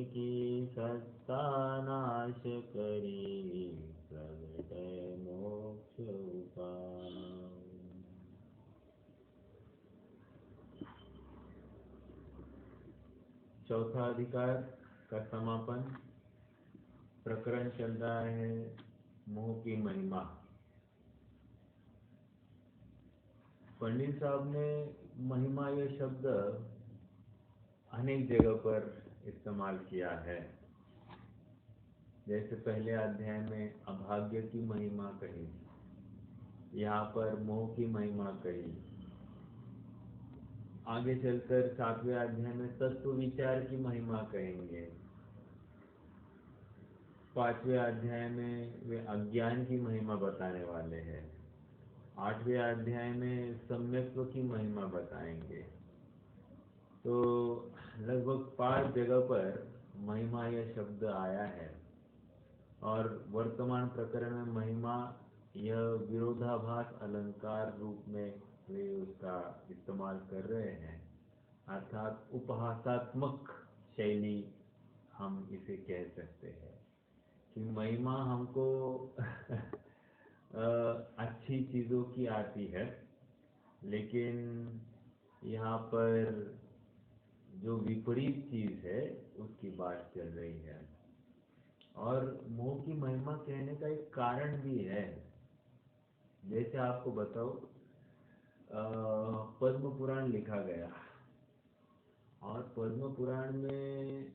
की सत्ता नाश करी, प्रगटय मोक्ष उपाय। चौथा अधिकार का समापन। प्रकरण चल रहा है मोह की महिमा। पंडित साहब ने महिमा यह शब्द अनेक जगह पर इस्तेमाल किया है। जैसे पहले अध्याय में अभाग्य की महिमा कही, यहाँ पर मोह की महिमा कही। आगे चलकर 7वें अध्याय में तत्व विचार की महिमा कहेंगे। 5वें अध्याय में वे अज्ञान की महिमा बताने वाले हैं। 8वें अध्याय में सम्यक्त्व की महिमा बताएंगे। तो लगभग 5 जगह पर महिमा यह शब्द आया है। और वर्तमान प्रकरण में महिमा यह विरोधाभास अलंकार रूप में वे उसका इस्तेमाल कर रहे हैं, अर्थात उपहासात्मक शैली हम इसे कह सकते हैं कि महिमा हमको अच्छी चीज़ों की आती है, लेकिन यहाँ पर जो विपरीत चीज़ है उसकी बात चल रही है। और मोह की महिमा कहने का एक कारण भी है। जैसे आपको बताओ, पद्म पुराण लिखा गया और पद्म पुराण में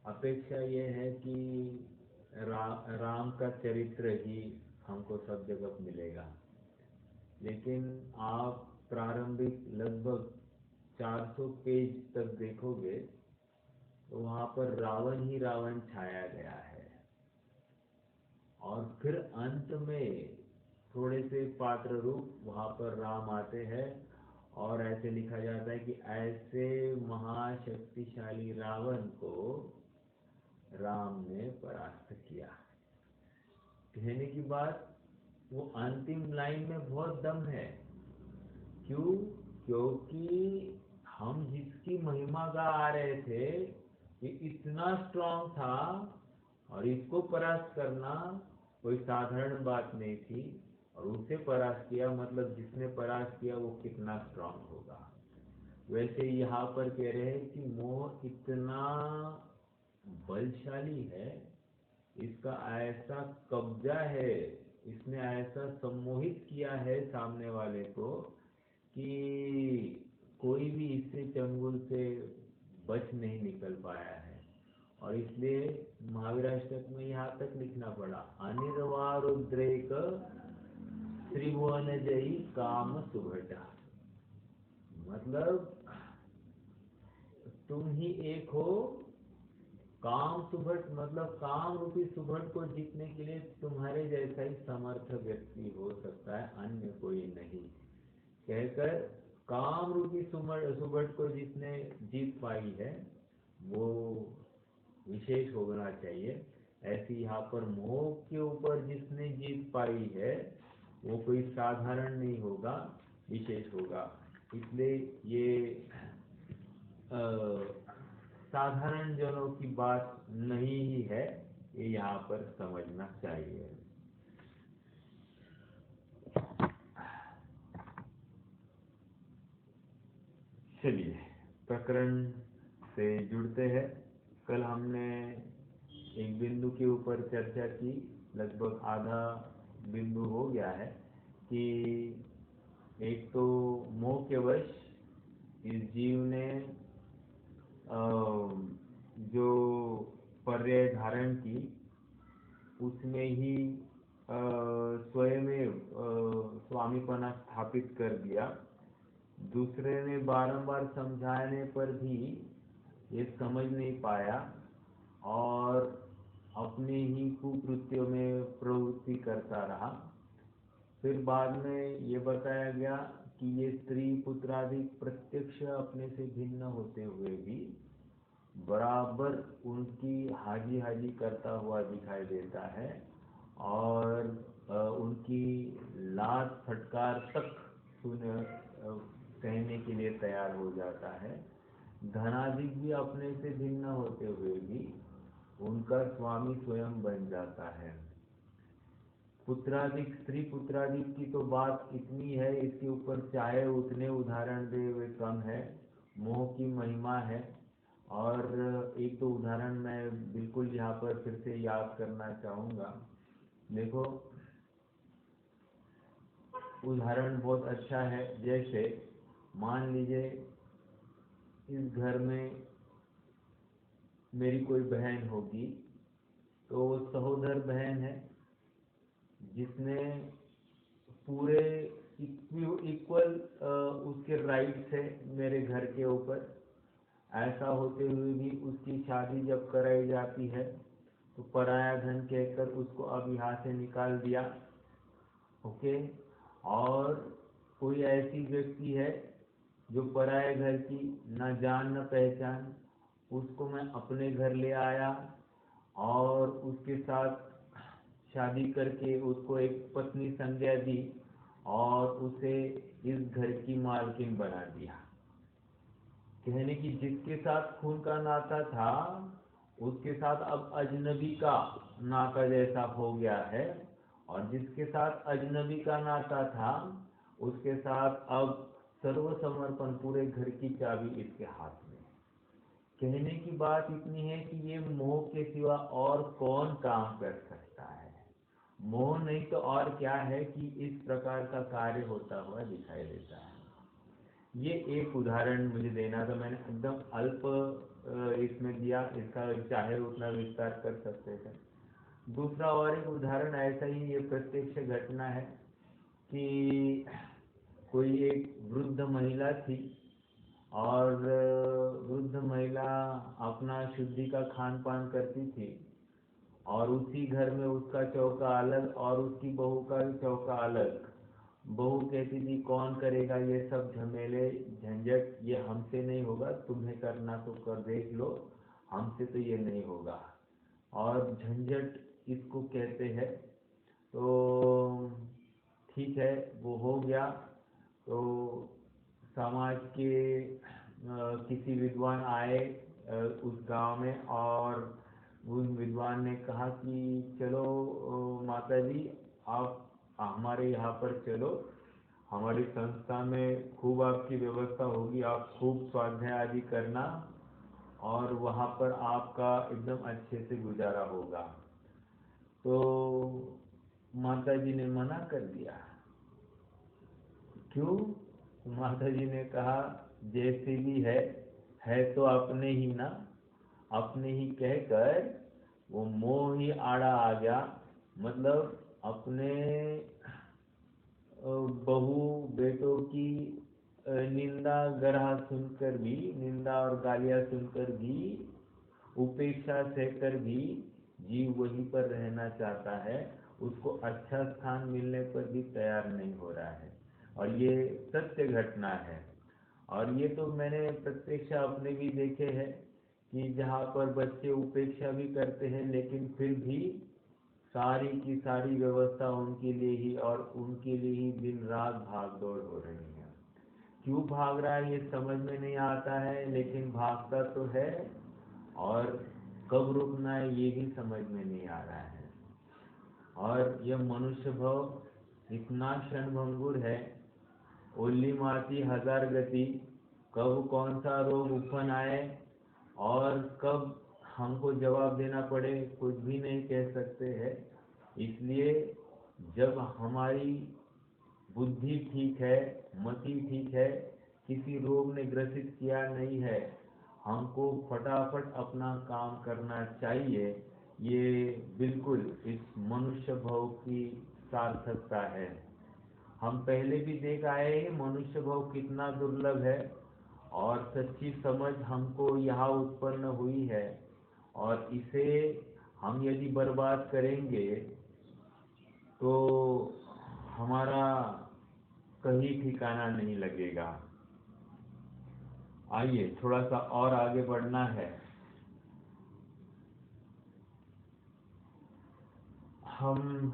अपेक्षा यह है कि राम का चरित्र ही हमको सब जगह मिलेगा। लेकिन आप प्रारंभिक लगभग 400 पेज तक देखोगे तो वहाँ पर रावण ही रावण छाया गया है। और फिर अंत में थोड़े से पात्र रूप वहाँ पर राम आते हैं और ऐसे लिखा जाता है कि ऐसे महाशक्तिशाली रावण को राम ने परास्त किया। कहने की बात, वो अंतिम लाइन में बहुत दम है। क्यों? क्योंकि हम जिसकी महिमा गा आ रहे थे ये इतना स्ट्रांग था और इसको परास्त करना कोई साधारण बात नहीं थी। और उसे परास्त किया मतलब जिसने परास्त किया वो कितना स्ट्रांग होगा। वैसे यहाँ पर कह रहे हैं कि मोह इतना बलशाली है, इसका ऐसा कब्जा है, इसने ऐसा सम्मोहित किया है सामने वाले को कि कोई भी इससे चंगुल से बच नहीं निकल पाया है। और इसलिए महावीराष्टक में यहाँ तक लिखना पड़ा, अनिर्वारुद्रेक त्रिभुवन जयी काम सुभटा। मतलब तुम ही एक हो। काम सुभट मतलब काम रूपी सुभट को जीतने के लिए तुम्हारे जैसा ही समर्थ व्यक्ति हो सकता है, अन्य कोई नहीं। कहकर काम रूपी सुभट को जिसने जीत पाई है वो विशेष होना चाहिए। ऐसी यहाँ पर मोह के ऊपर जिसने जीत पाई है वो कोई साधारण नहीं होगा, विशेष होगा। इसलिए ये साधारण जनों की बात नहीं ही है, ये यहाँ पर समझना चाहिए। चलिए प्रकरण से जुड़ते हैं। कल हमने एक बिंदु के ऊपर चर्चा की, लगभग आधा बिंदु हो गया है, कि एक तो मोह के वश इस जीव ने जो पर्याय धारण की उसमें ही स्वयं स्वामीपना स्थापित कर दिया। दूसरे ने बारंबार समझाने पर भी ये समझ नहीं पाया और अपने ही कुकृत्यों में प्रवृत्ति करता रहा। फिर बाद में ये बताया गया कि ये स्त्री पुत्रादि प्रत्यक्ष अपने से भिन्न होते हुए भी बराबर उनकी हाजी हाजी करता हुआ दिखाई देता है और उनकी लात फटकार तक कहने के लिए तैयार हो जाता है। धनाधिक भी अपने से भिन्न होते हुए भी उनका स्वामी स्वयं बन जाता है। पुत्राधिक, स्त्री पुत्राधिक की तो बात इतनी है, इसके ऊपर चाहे उतने उदाहरण दे वे कम है। मोह की महिमा है। और एक तो उदाहरण मैं बिल्कुल यहाँ पर फिर से याद करना चाहूँगा। देखो, उदाहरण बहुत अच्छा है। जैसे मान लीजिए इस घर में मेरी कोई बहन होगी, तो वो सहोदर बहन है जिसने पूरे इक्वल उसके राइट्स है मेरे घर के ऊपर। ऐसा होते हुए भी उसकी शादी जब कराई जाती है तो पराया धन कहकर उसको अब यहाँ से निकाल दिया। ओके। और कोई ऐसी व्यक्ति है जो पराये घर की न जान न पहचान, उसको मैं अपने घर ले आया और उसके साथ शादी करके उसको एक पत्नी संज्ञा दी और उसे इस घर की मालकिन बना दिया। कहने की जिसके साथ खून का नाता था उसके साथ अब अजनबी का नाता जैसा हो गया है, और जिसके साथ अजनबी का नाता था उसके साथ अब सर्वसमर्पण, पूरे घर की चाबी इसके हाथ में। कहने की बात इतनी है कि ये मोह के सिवा और कौन काम कर सकता है। मोह नहीं तो और क्या है कि इस प्रकार का कार्य होता हुआ दिखाई देता है। ये एक उदाहरण मुझे देना था, मैंने एकदम अल्प इसमें दिया, इसका चाहे उतना विस्तार कर सकते थे। दूसरा और एक उदाहरण ऐसा ही, ये प्रत्यक्ष घटना है कि कोई एक वृद्ध महिला थी और वृद्ध महिला अपना शुद्धि का खान पान करती थी और उसी घर में उसका चौका अलग और उसकी बहू का भी चौका अलग। बहू कहती थी कौन करेगा ये सब झमेले झंझट, ये हमसे नहीं होगा, तुम्हें करना तो कर देख लो, हमसे तो ये नहीं होगा। और झंझट इसको कहते हैं। तो ठीक है, वो हो गया। तो समाज के किसी विद्वान आए उस गांव में और उस विद्वान ने कहा कि चलो माता जी, आप हमारे यहाँ पर चलो, हमारी संस्था में खूब आपकी व्यवस्था होगी, आप खूब स्वाध्याय आदि करना और वहाँ पर आपका एकदम अच्छे से गुजारा होगा। तो माता जी ने मना कर दिया। क्यों? माता जी ने कहा जैसे भी है तो अपने ही ना, अपने ही कहकर वो मोह ही आड़ा आ गया। मतलब अपने बहू बेटों की निंदा गरहा सुनकर भी, निंदा और गालियां सुनकर भी, उपेक्षा सहकर भी जीव वहीं पर रहना चाहता है, उसको अच्छा स्थान मिलने पर भी तैयार नहीं हो रहा है। और ये सत्य घटना है। और ये तो मैंने प्रत्यक्ष अपने भी देखे हैं कि जहाँ पर बच्चे उपेक्षा भी करते हैं लेकिन फिर भी सारी की सारी व्यवस्था उनके लिए ही और उनके लिए ही दिन रात भाग दौड़ हो रही है। क्यों भाग रहा है ये समझ में नहीं आता है, लेकिन भागता तो है, और कब रुकना है ये भी समझ में नहीं आ रहा है। और यह मनुष्य भाव इतना क्षणभंगुर है, ओली मारती हजार गति, कब कौन सा रोग उफन आए और कब हमको जवाब देना पड़े कुछ भी नहीं कह सकते हैं। इसलिए जब हमारी बुद्धि ठीक है, मति ठीक है, किसी रोग ने ग्रसित किया नहीं है, हमको फटाफट अपना काम करना चाहिए। ये बिल्कुल इस मनुष्य भाव की सार्थकता है। हम पहले भी देख आए हैं मनुष्य भाव कितना दुर्लभ है, और सच्ची समझ हमको यहाँ उत्पन्न हुई है, और इसे हम यदि बर्बाद करेंगे तो हमारा कहीं ठिकाना नहीं लगेगा। आइए थोड़ा सा और आगे बढ़ना है। हम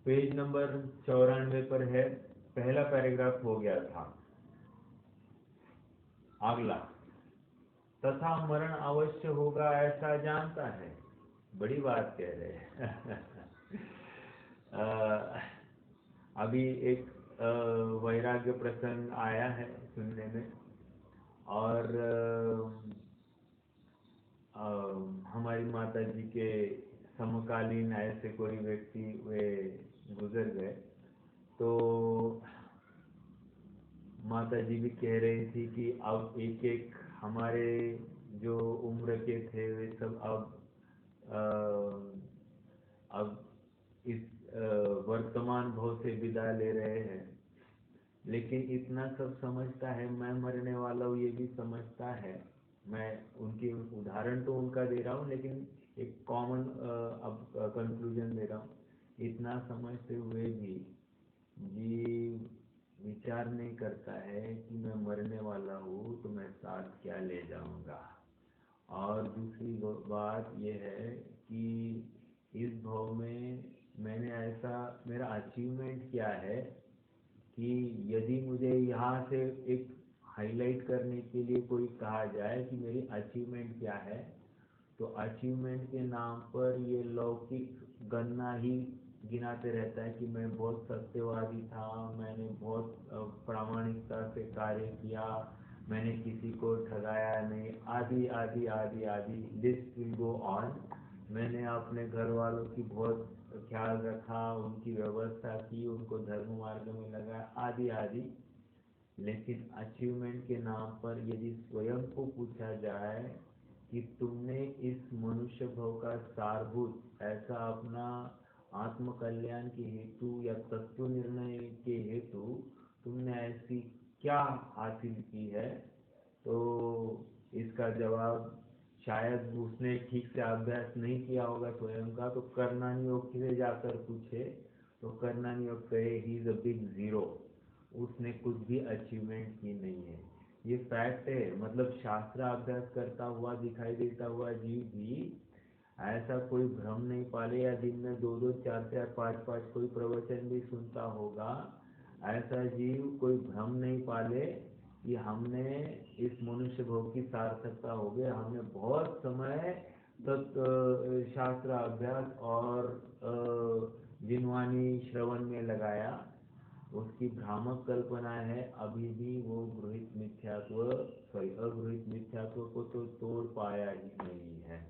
पेज नंबर 94 पर है, पहला पैराग्राफ हो गया था। अगला, तथा मरण अवश्य होगा ऐसा जानता है। बड़ी बात कह रहे हैं। अभी एक वैराग्य प्रसंग आया है सुनने में, और हमारी माता जी के समकालीन ऐसे कोई व्यक्ति वे गुजर गए, तो माता जी भी कह रही थी कि अब एक एक हमारे जो उम्र के थे वे सब अब इस वर्तमान भव से विदा ले रहे हैं। लेकिन इतना सब समझता है, मैं मरने वाला हूँ ये भी समझता है। मैं उनकी उदाहरण तो उनका दे रहा हूँ, लेकिन एक कॉमन अब कंक्लूजन दे रहा हूँ। इतना समझते हुए भी जीव विचार नहीं करता है कि मैं मरने वाला हूँ तो मैं साथ क्या ले जाऊंगा। और दूसरी बात यह है कि इस भव में मैंने ऐसा, मेरा अचीवमेंट क्या है कि यदि मुझे यहाँ से एक हाईलाइट करने के लिए कोई कहा जाए कि मेरी अचीवमेंट क्या है, तो अचीवमेंट के नाम पर ये लौकिक गन्ना ही गिनाते रहता है कि मैं बहुत सत्यवादी था, मैंने बहुत प्रामाणिकता से कार्य किया, मैंने किसी को ठगाया नहीं, आदि आदि आदि आदि, लिस्ट विल गो ऑन। मैंने अपने घर वालों की बहुत ख्याल रखा, उनकी व्यवस्था की, उनको धर्म मार्ग में लगाया, आदि आदि। लेकिन अचीवमेंट के नाम पर यदि स्वयं को पूछा जाए कि तुमने इस मनुष्य भव का सारभूत ऐसा अपना आत्म कल्याण के हेतु या तत्व निर्णय के हेतु तुमने ऐसी क्या हासिल की है, तो इसका जवाब शायद उसने ठीक से अभ्यास नहीं किया होगा स्वयं का। तो कर्णानी योग से जाकर पूछे तो कर्णानी योग कहे he is a big zero, उसने कुछ भी अचीवमेंट की नहीं है। ये फैक्ट है। मतलब शास्त्र अभ्यास करता हुआ दिखाई देता हुआ जीव भी ऐसा कोई भ्रम नहीं पाले, या दिन में 2-2 4-4 5-5 कोई प्रवचन भी सुनता होगा, ऐसा जीव कोई भ्रम नहीं पाले कि हमने इस मनुष्य भोग की सार्थकता हो गई, हमने बहुत समय तक शास्त्र अभ्यास और जिनवानी श्रवण में लगाया, उसकी भ्रामक कल्पना है। अभी भी वो अगृहित मिथ्यात्व को तो तोड़ पाया ही नहीं है।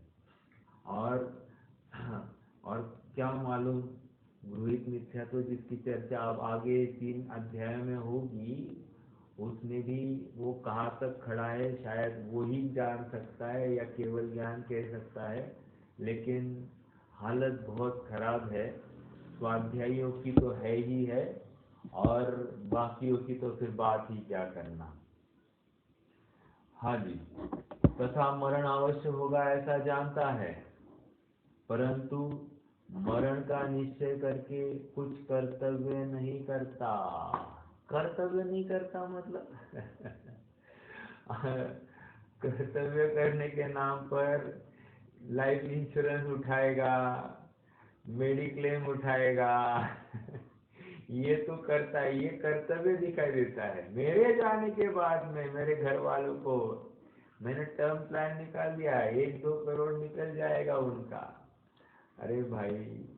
और क्या मालूम, गृहित मिथ्यात्व जिसकी चर्चा अब आगे 3 अध्याय में होगी, उसमें भी वो कहाँ तक खड़ा है शायद वो ही जान सकता है, या केवल ज्ञान कह सकता है। लेकिन हालत बहुत खराब है। स्वाध्यायियों की तो है ही है, और बाकियों की तो फिर बात ही क्या करना। हाँ जी, तथा मरण अवश्य होगा ऐसा जानता है, परंतु मरण का निश्चय करके कुछ कर्तव्य नहीं करता। कर्तव्य नहीं करता मतलब कर्तव्य करने के नाम पर लाइफ इंश्योरेंस उठाएगा, मेडिक्लेम उठाएगा ये तो करता है, ये कर्तव्य दिखाई देता है। मेरे जाने के बाद में मेरे घर वालों को मैंने टर्म प्लान निकाल दिया, 1-2 करोड़ निकल जाएगा उनका। अरे भाई,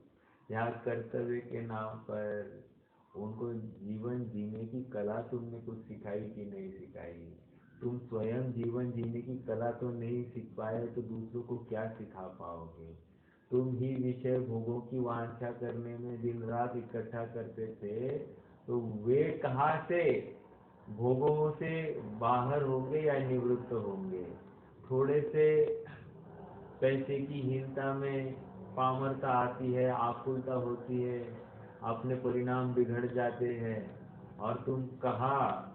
यहाँ कर्तव्य के नाम पर उनको जीवन जीने की कला तुमने कुछ सिखाई कि नहीं सिखाई? तुम स्वयं जीवन जीने की कला तो नहीं सीख पाए तो दूसरों को क्या सिखा पाओगे? तुम ही विषय भोगों की वांछा करने में दिन रात इकट्ठा करते थे, तो वे कहाँ से भोगों से बाहर होंगे या निवृत्त होंगे? थोड़े से पैसे की हीनता में पामरता आती है, आकुलता होती है, अपने परिणाम बिगड़ जाते हैं, और तुम कहाँ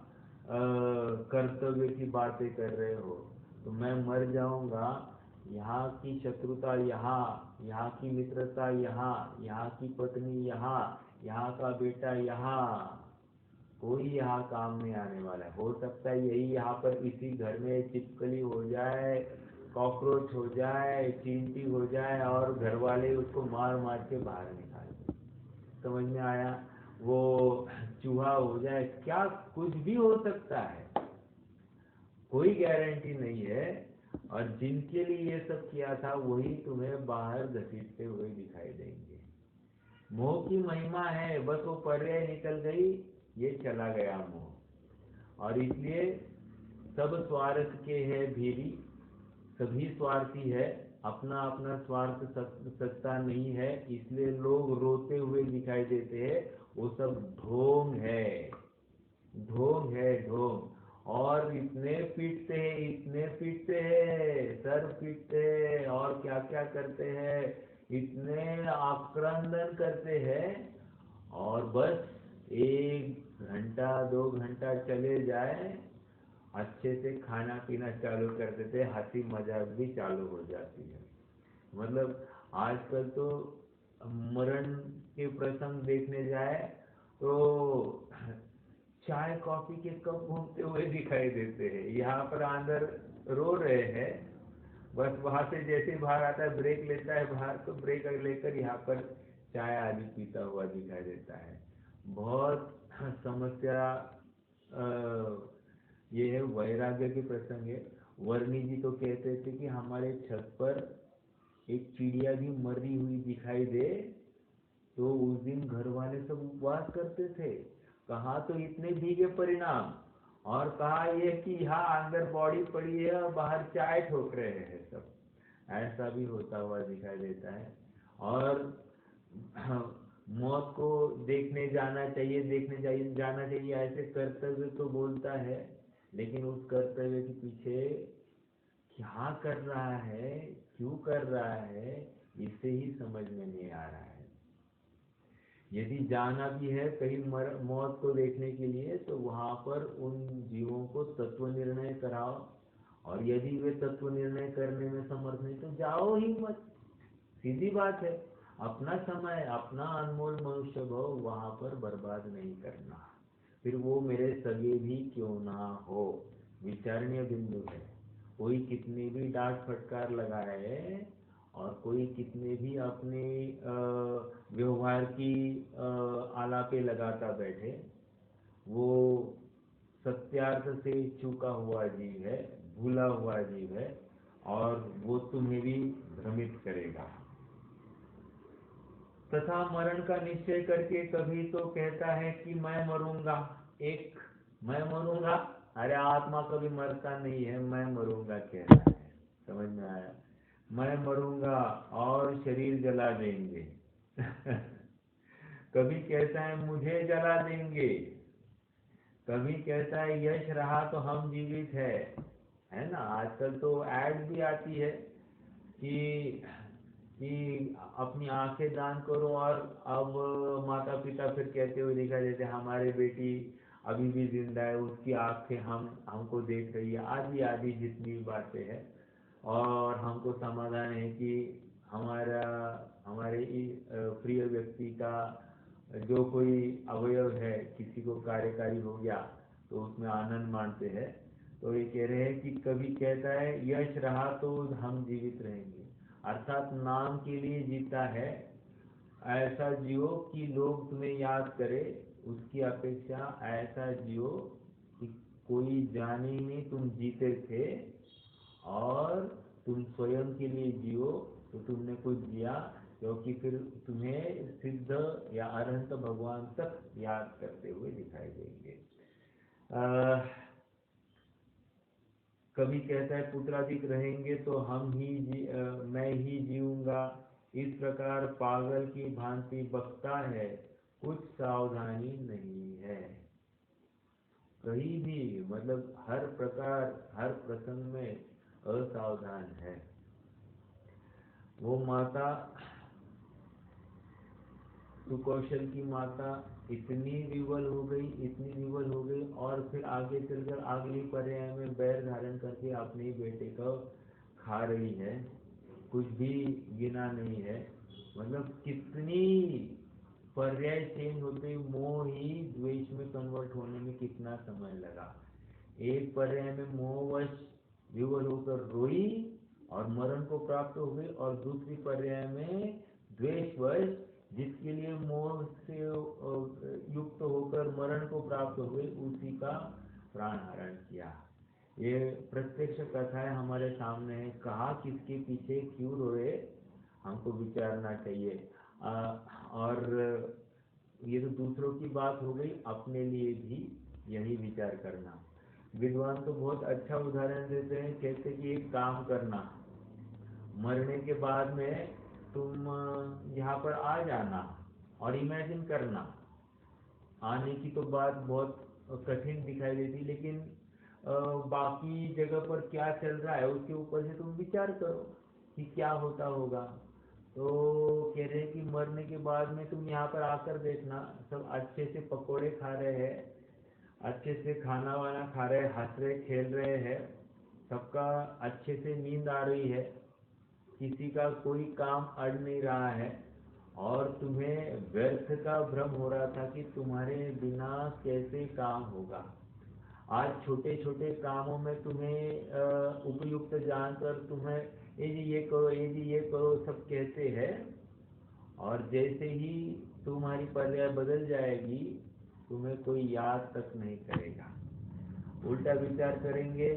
कर्तव्य की बातें कर रहे हो? तो मैं मर जाऊंगा, यहाँ की शत्रुता यहाँ, यहाँ की मित्रता यहाँ, यहाँ की पत्नी यहाँ, यहाँ का बेटा यहाँ, कोई यहाँ काम नहीं आने वाला है। हो सकता है यही यहाँ पर इसी घर में छिपकली हो जाए, कॉकरोच हो जाए, चींटी हो जाए, और घर वाले उसको मार मार के बाहर निकाल। समझ में आया? वो चूहा हो जाए, क्या कुछ भी हो सकता है, कोई गारंटी नहीं है। और जिनके लिए ये सब किया था वही तुम्हें बाहर घसीटते हुए दिखाई देंगे। मोह की महिमा है, बस वो पर्याय निकल गई, ये चला गया मोह। और इसलिए सब स्वार्थ के है भीरी, सभी स्वार्थी है, अपना अपना स्वार्थ सत्ता नहीं है, इसलिए लोग रोते हुए दिखाई देते हैं। वो सब ढोंग है, ढोंग है, ढोंग। और इतने पीटते हैं, इतने पीटते हैं, सर पीटते हैं, और क्या क्या करते हैं, इतने आक्रंदन करते हैं। और बस 1 घंटा 2 घंटा चले जाए, अच्छे से खाना पीना चालू कर देते, हंसी मजाक भी चालू हो जाती है। मतलब आजकल तो मरण के प्रसंग देखने जाए तो चाय कॉफी के कप घूमते हुए दिखाई देते हैं। यहाँ पर अंदर रो रहे हैं, बस वहां से जैसे बाहर आता है, ब्रेक लेता है बाहर, तो ब्रेक लेकर यहाँ पर चाय आदि पीता हुआ दिखाई देता है। बहुत समस्या ये है। वैराग्य के प्रसंग है। वर्णी जी तो कहते थे कि हमारे छत पर एक चिड़िया भी मरी हुई दिखाई दे तो उस दिन घर वाले सब उपवास करते थे। कहा तो इतने भीगे परिणाम, और कहा ये कि यहाँ अंदर बॉडी पड़ी है और बाहर चाय ठोक रहे हैं सब। ऐसा भी होता हुआ दिखाई देता है। और मौत को देखने जाना चाहिए, देखने चाहिए जाना चाहिए, ऐसे कर्तव्य तो बोलता है, लेकिन उस कर्तव्य के पीछे क्या कर रहा है, क्यों कर रहा है, इसे ही समझ में नहीं आ रहा है। यदि जाना भी है कहीं मौत को देखने के लिए, तो वहां पर उन जीवों को तत्व निर्णय कराओ, और यदि वे तत्व निर्णय करने में समर्थ नहीं तो जाओ ही मत। सीधी बात है। अपना समय, अपना अनमोल मनुष्य भाव वहां पर बर्बाद नहीं करना, फिर वो मेरे सगे भी क्यों ना हो। विचारणीय बिंदु है। कोई कितनी भी डांट फटकार लगाए और कोई कितने भी अपने व्यवहार की आलापे लगाता बैठे, वो सत्यार्थ से चूका हुआ जीव है, भूला हुआ जीव है, और वो तुम्हें भी भ्रमित करेगा। तथा मरण का निश्चय करके कभी तो कहता है कि मैं मरूंगा। एक मैं मरूंगा, अरे आत्मा कभी मरता नहीं है, मैं मरूंगा कह रहा है। समझ में आया? मैं मरूंगा और शरीर जला देंगे। कभी कहता है मुझे जला देंगे, कभी कहता है यश रहा तो हम जीवित है ना। आजकल तो ऐड भी आती है कि अपनी आंखें दान करो, और अब माता पिता फिर कहते हुए दिखाई देते हमारे बेटी अभी भी जिंदा है, उसकी आंखें हमको देख रही है, आदि आदि जितनी बातें हैं। और हमको समाधान है कि हमारे प्रिय व्यक्ति का जो कोई अवयव है किसी को कार्यकारी हो गया तो उसमें आनंद मानते हैं। तो ये कह रहे हैं कि कभी कहता है यश रहा तो हम जीवित रहेंगे, अर्थात नाम के लिए जीता है। ऐसा जियो कि लोग तुम्हें याद करे, उसकी अपेक्षा ऐसा जियो कि कोई जाने ही नहीं तुम जीते थे, और तुम स्वयं के लिए जियो तो तुमने कुछ जिया, क्योंकि फिर तुम्हें सिद्ध या अनंत भगवान तक याद करते हुए दिखाई देंगे। कभी कहता है पुत्राधिक रहेंगे तो मैं ही जीऊंगा। इस प्रकार पागल की भांति बकता है, कुछ सावधानी नहीं है। कहीं भी मतलब हर प्रकार हर प्रसंग में असावधान है। वो माता सुकौशल की माता इतनी विवल हो गई, इतनी विवल हो गई, और फिर आगे चलकर अगली पर्याय में बैर धारण करके अपने ही बेटे को खा रही है, कुछ भी गिना नहीं है। मतलब कितनी पर्याय चेंज होते, मोह ही द्वेष में कन्वर्ट होने में कितना समय लगा। एक पर्याय में मोहवश विवल होकर रोई और मरण को प्राप्त हो गई, और दूसरी पर्याय में द्वेषवश जिसके लिए मोह से युक्त होकर मरण को प्राप्त हो गई, उसी का प्राण हरण किया। ये प्रत्यक्ष कथाएं हमारे सामने है, कहा किसके पीछे क्यों रोए हमको विचारना चाहिए। और ये तो दूसरों की बात हो गई, अपने लिए भी यही विचार करना। विद्वान तो बहुत अच्छा उदाहरण देते हैं, कहते कि एक काम करना, मरने के बाद में तुम यहाँ पर आ जाना और इमेजिन करना। आने की तो बात बहुत कठिन दिखाई देती, लेकिन बाकी जगह पर क्या चल रहा है उसके ऊपर से तुम विचार करो कि क्या होता होगा। तो कह रहे हैं कि मरने के बाद में तुम यहाँ पर आकर देखना, सब अच्छे से पकोड़े खा रहे हैं, अच्छे से खाना वाना खा रहे हैं, हंस रहे खेल रहे हैं, सबका अच्छे से नींद आ रही है, किसी का कोई काम अड़ नहीं रहा है, और तुम्हें व्यर्थ का भ्रम हो रहा था कि तुम्हारे बिना कैसे काम होगा। आज छोटे छोटे कामों में तुम्हें उपयुक्त जानकर तुम्हें ये जी ये करो, ये जी ये करो सब कहते हैं, और जैसे ही तुम्हारी पर्याय बदल जाएगी तुम्हें कोई याद तक नहीं करेगा। उल्टा विचार करेंगे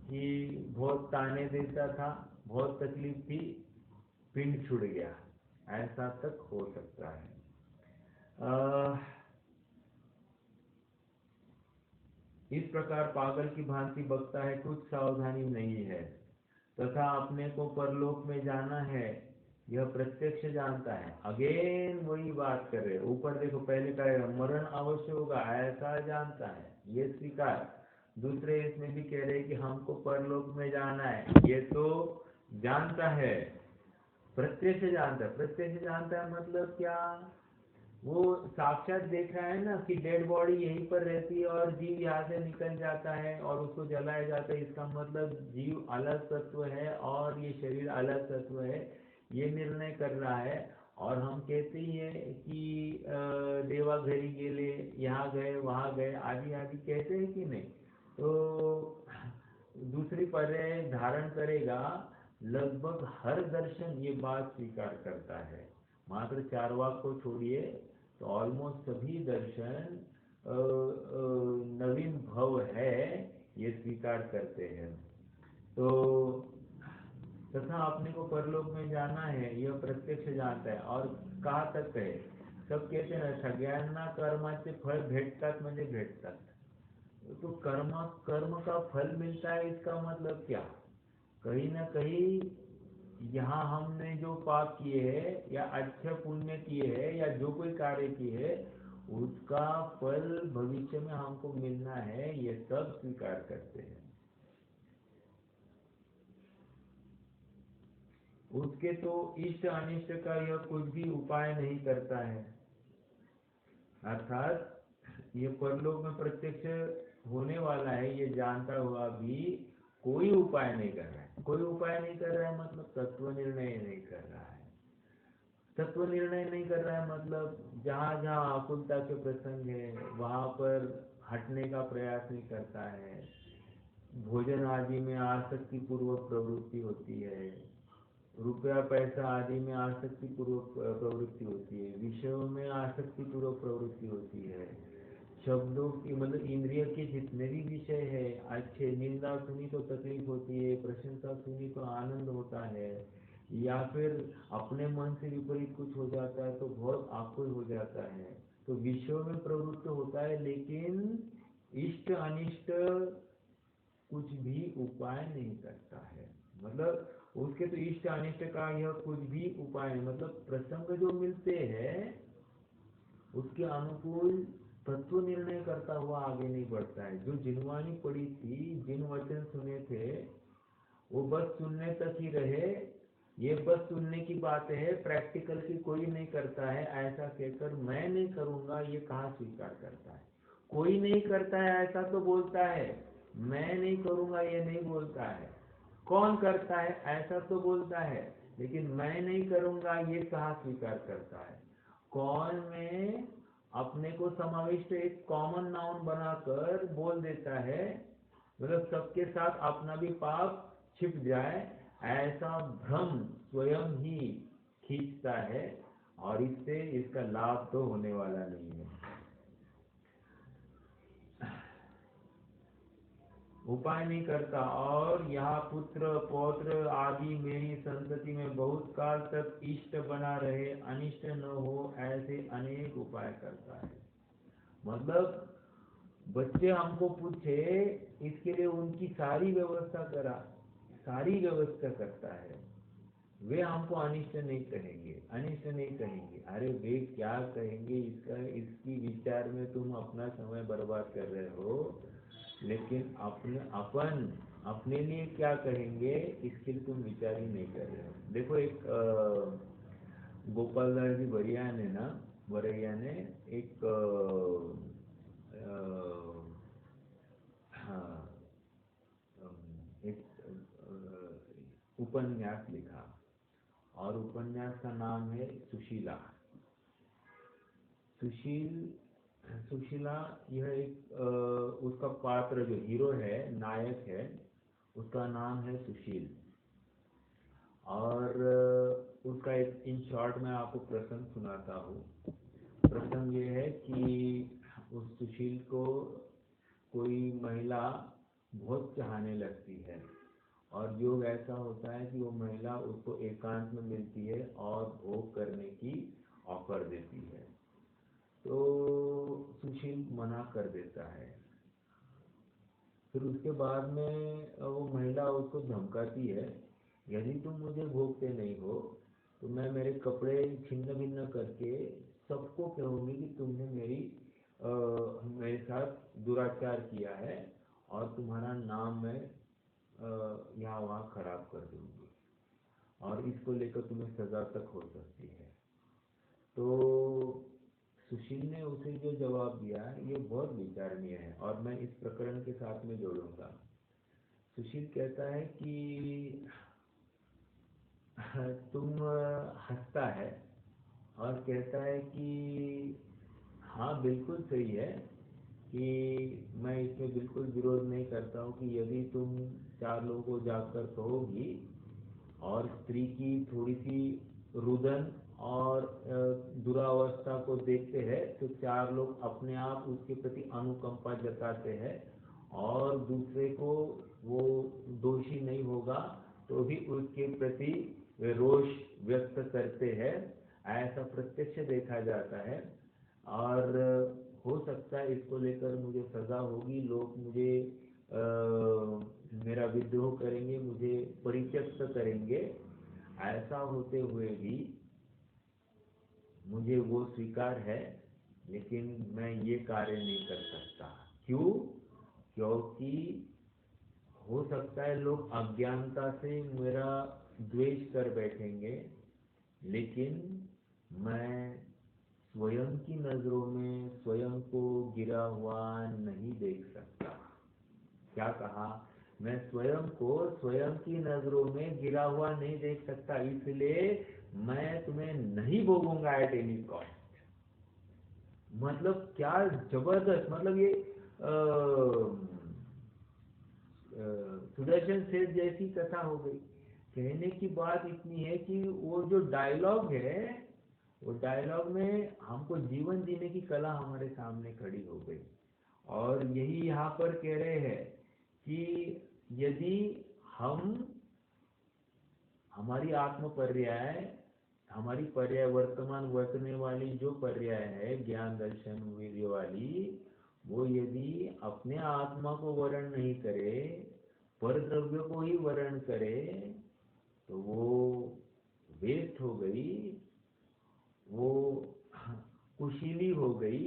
कि बहुत ताने देता था, बहुत तकलीफ थी, पिंड छूट गया, ऐसा तक हो सकता है। इस प्रकार पागल की भांति बकता है, कुछ सावधानी नहीं है, तथा अपने को परलोक में जाना है यह प्रत्यक्ष जानता है। अगेन वही बात कर रहे, ऊपर देखो पहले कहेगा मरण अवश्य होगा ऐसा जानता है, ये स्वीकार। दूसरे इसमें भी कह रहे कि हमको परलोक में जाना है, ये तो जानता है, प्रत्यक्ष जानता है। प्रत्यक्ष जानता है मतलब क्या, वो साक्षात देख रहा है ना कि डेड बॉडी यहीं पर रहती है और जीव यहाँ से निकल जाता है और उसको जलाया जाता है, इसका मतलब जीव अलग तत्व है और ये शरीर अलग तत्व है, ये निर्णय कर रहा है। और हम कहते ही हैं कि देवा घरी गेले, यहाँ गए वहाँ गए आदि आदि कहते हैं कि नहीं। तो दूसरी पर्याय धारण करेगा, लगभग हर दर्शन ये बात स्वीकार करता है, मात्र चारवाक को छोड़िए तो ऑलमोस्ट सभी दर्शन नवीन भव है ये स्वीकार करते हैं। तो तथा अपने को परलोक में जाना है यह प्रत्यक्ष जानता है। और कहाँ तक है, सब कहते हैं सगळ्यांना कर्माचे फळ भेटतात म्हणजे भेटतात, तो कर्म का फल मिलता है, इसका मतलब क्या, कहीं ना कहीं यहाँ हमने जो पाप किए हैं या अच्छे पुण्य किए हैं या जो कोई कार्य किए हैं उसका फल भविष्य में हमको मिलना है, ये सब स्वीकार करते हैं। उसके तो इष्ट अनिष्ट का यह कुछ भी उपाय नहीं करता है, अर्थात ये परलोक में प्रत्यक्ष होने वाला है ये जानता हुआ भी कोई उपाय नहीं कर रहा है। कोई उपाय नहीं कर रहा है मतलब तत्व निर्णय नहीं कर रहा है। तत्व निर्णय नहीं कर रहा है मतलब जहाँ जहाँ आकुलता के प्रसंग है वहाँ पर हटने का प्रयास नहीं करता है। भोजन आदि में आसक्ति पूर्वक प्रवृत्ति होती है, रुपया पैसा आदि में आसक्ति पूर्वक प्रवृत्ति होती है, विषयों में आसक्ति पूर्वक प्रवृत्ति होती है, शब्दों की मतलब इंद्रिय के जितने भी विषय है अच्छे, निंदा सुनी तो तकलीफ होती है, प्रशंसा सुनी तो आनंद होता है, या फिर अपने मन से विपरीत कुछ हो जाता है तो बहुत आकुल हो जाता है, तो विषयों में प्रवृत्त होता है, लेकिन इष्ट अनिष्ट कुछ भी उपाय नहीं करता है। मतलब उसके तो इष्ट अनिष्ट का यह कुछ भी उपाय नहीं, मतलब प्रसंग जो मिलते हैं उसके अनुकूल तत्व निर्णय करता हुआ आगे नहीं बढ़ता है। जो जिनवानी पड़ी थी, जिन वचन सुने थे वो बस सुनने तक ही रहे, ये बस सुनने की बात है, प्रैक्टिकल की कोई नहीं करता है, ऐसा कहकर मैं नहीं करूंगा ये कहाँ स्वीकार करता है। कोई नहीं करता है ऐसा तो बोलता है, मैं नहीं करूंगा ये नहीं बोलता है। कौन करता है ऐसा तो बोलता है, लेकिन मैं नहीं करूंगा ये कहाँ स्वीकार करता है। कौन में अपने को समाविष्ट एक कॉमन नाउन बनाकर बोल देता है, मतलब सबके साथ अपना भी पाप छिप जाए ऐसा भ्रम स्वयं ही खींचता है, और इससे इसका लाभ तो होने वाला नहीं है। उपाय नहीं करता, और यहाँ पुत्र पौत्र आदि मेरी संतति में बहुत काल तक इष्ट बना रहे, अनिष्ट न हो, ऐसे अनेक उपाय करता है। मतलब बच्चे हमको पूछे, इसके लिए उनकी सारी व्यवस्था करा, सारी व्यवस्था करता है। वे हमको अनिष्ट नहीं कहेंगे, अनिष्ट नहीं कहेंगे। अरे वे क्या कहेंगे इसका, इसकी विचार में तुम अपना समय बर्बाद कर रहे हो। लेकिन अपने लिए क्या कहेंगे इसके लिए तुम विचार ही नहीं कर रहे हो। देखो एक गोपाल दास जी बरैया ने एक हाँ, एक उपन्यास लिखा, और उपन्यास का नाम है सुशीला। सुशीला यह एक उसका पात्र जो हीरो है, नायक है, उसका नाम है सुशील। और उसका एक इन शॉर्ट में आपको प्रसंग सुनाता हूँ। प्रसंग ये है कि उस सुशील को कोई महिला बहुत चाहने लगती है, और योग ऐसा होता है कि वो महिला उसको एकांत में मिलती है और भोग करने की ऑफर देती है। तो सुशील मना कर देता है। फिर उसके बाद में वो महिला उसको धमकाती है, यदि तुम मुझे भोगते नहीं हो तो मैं मेरे कपड़े छिन्न भिन्न करके सबको कहूँगी कि तुमने मेरे साथ दुराचार किया है, और तुम्हारा नाम मैं यहाँ वहाँ खराब कर दूंगी, और इसको लेकर तुम्हें सजा तक हो सकती है। तो सुशील ने उसे जो जवाब दिया ये बहुत विचारणीय है, और मैं इस प्रकरण के साथ में जोड़ूंगा। सुशील कहता है कि तुम हंसता है और कहता है कि हाँ बिल्कुल सही है, कि मैं इसमें बिल्कुल विरोध नहीं करता हूँ कि यदि तुम 4 लोगों को जाकर कहोगी, और स्त्री की थोड़ी सी रुदन और दुरावस्था को देखते हैं तो 4 लोग अपने आप उसके प्रति अनुकंपा जताते हैं, और दूसरे को वो दोषी नहीं होगा तो भी उसके प्रति वे रोष व्यक्त करते हैं। ऐसा प्रत्यक्ष देखा जाता है, और हो सकता है इसको लेकर मुझे सजा होगी, लोग मुझे मेरा विद्रोह करेंगे, मुझे परित्यक्त करेंगे। ऐसा होते हुए भी मुझे वो स्वीकार है, लेकिन मैं ये कार्य नहीं कर सकता। क्यों? क्योंकि हो सकता है लोग अज्ञानता से मेरा द्वेष कर बैठेंगे, लेकिन मैं स्वयं की नजरों में स्वयं को गिरा हुआ नहीं देख सकता। क्या कहा? मैं स्वयं को स्वयं की नजरों में गिरा हुआ नहीं देख सकता, इसलिए मैं तुम्हें नहीं भोगूंगा एट एनी कॉस्ट। मतलब क्या जबरदस्त, मतलब ये सुदर्शन सेठ जैसी कथा हो गई। कहने की बात इतनी है कि वो जो डायलॉग है, वो डायलॉग में हमको जीवन जीने की कला हमारे सामने खड़ी हो गई। और यही यहाँ पर कह रहे हैं कि यदि हमारी आत्म पर्याय, हमारी पर्याय वर्तमान वर्तने वाली जो पर्याय है ज्ञान दर्शन वीर्य वाली, वो यदि अपने आत्मा को वर्ण नहीं करे, पर द्रव्य को ही वर्ण करे, तो वो वेस्ट हो गई, वो कुशीली हो गई।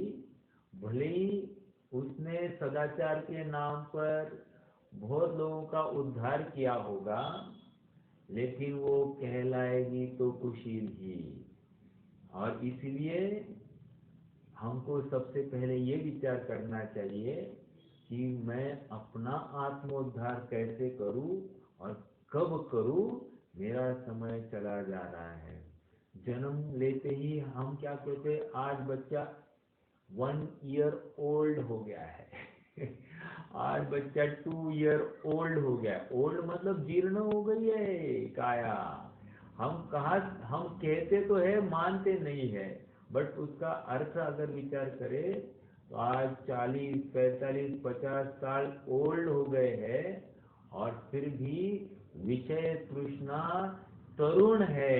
भले ही उसने सदाचार के नाम पर बहुत लोगों का उद्धार किया होगा, लेकिन वो कहलाएगी तो कुशील ही। और इसलिए हमको सबसे पहले ये विचार करना चाहिए कि मैं अपना आत्मोद्धार कैसे करूं और कब करूं। मेरा समय चला जा रहा है। जन्म लेते ही हम क्या कहते, आज बच्चा 1 ईयर ओल्ड हो गया है आज बच्चा 2 ईयर ओल्ड हो गया। ओल्ड मतलब जीर्ण हो गई है काया। हम कहते तो है, मानते नहीं है, बट उसका अर्थ अगर विचार करें तो आज 40, 45, 50 साल ओल्ड हो गए हैं और फिर भी विषय तृष्णा तरुण है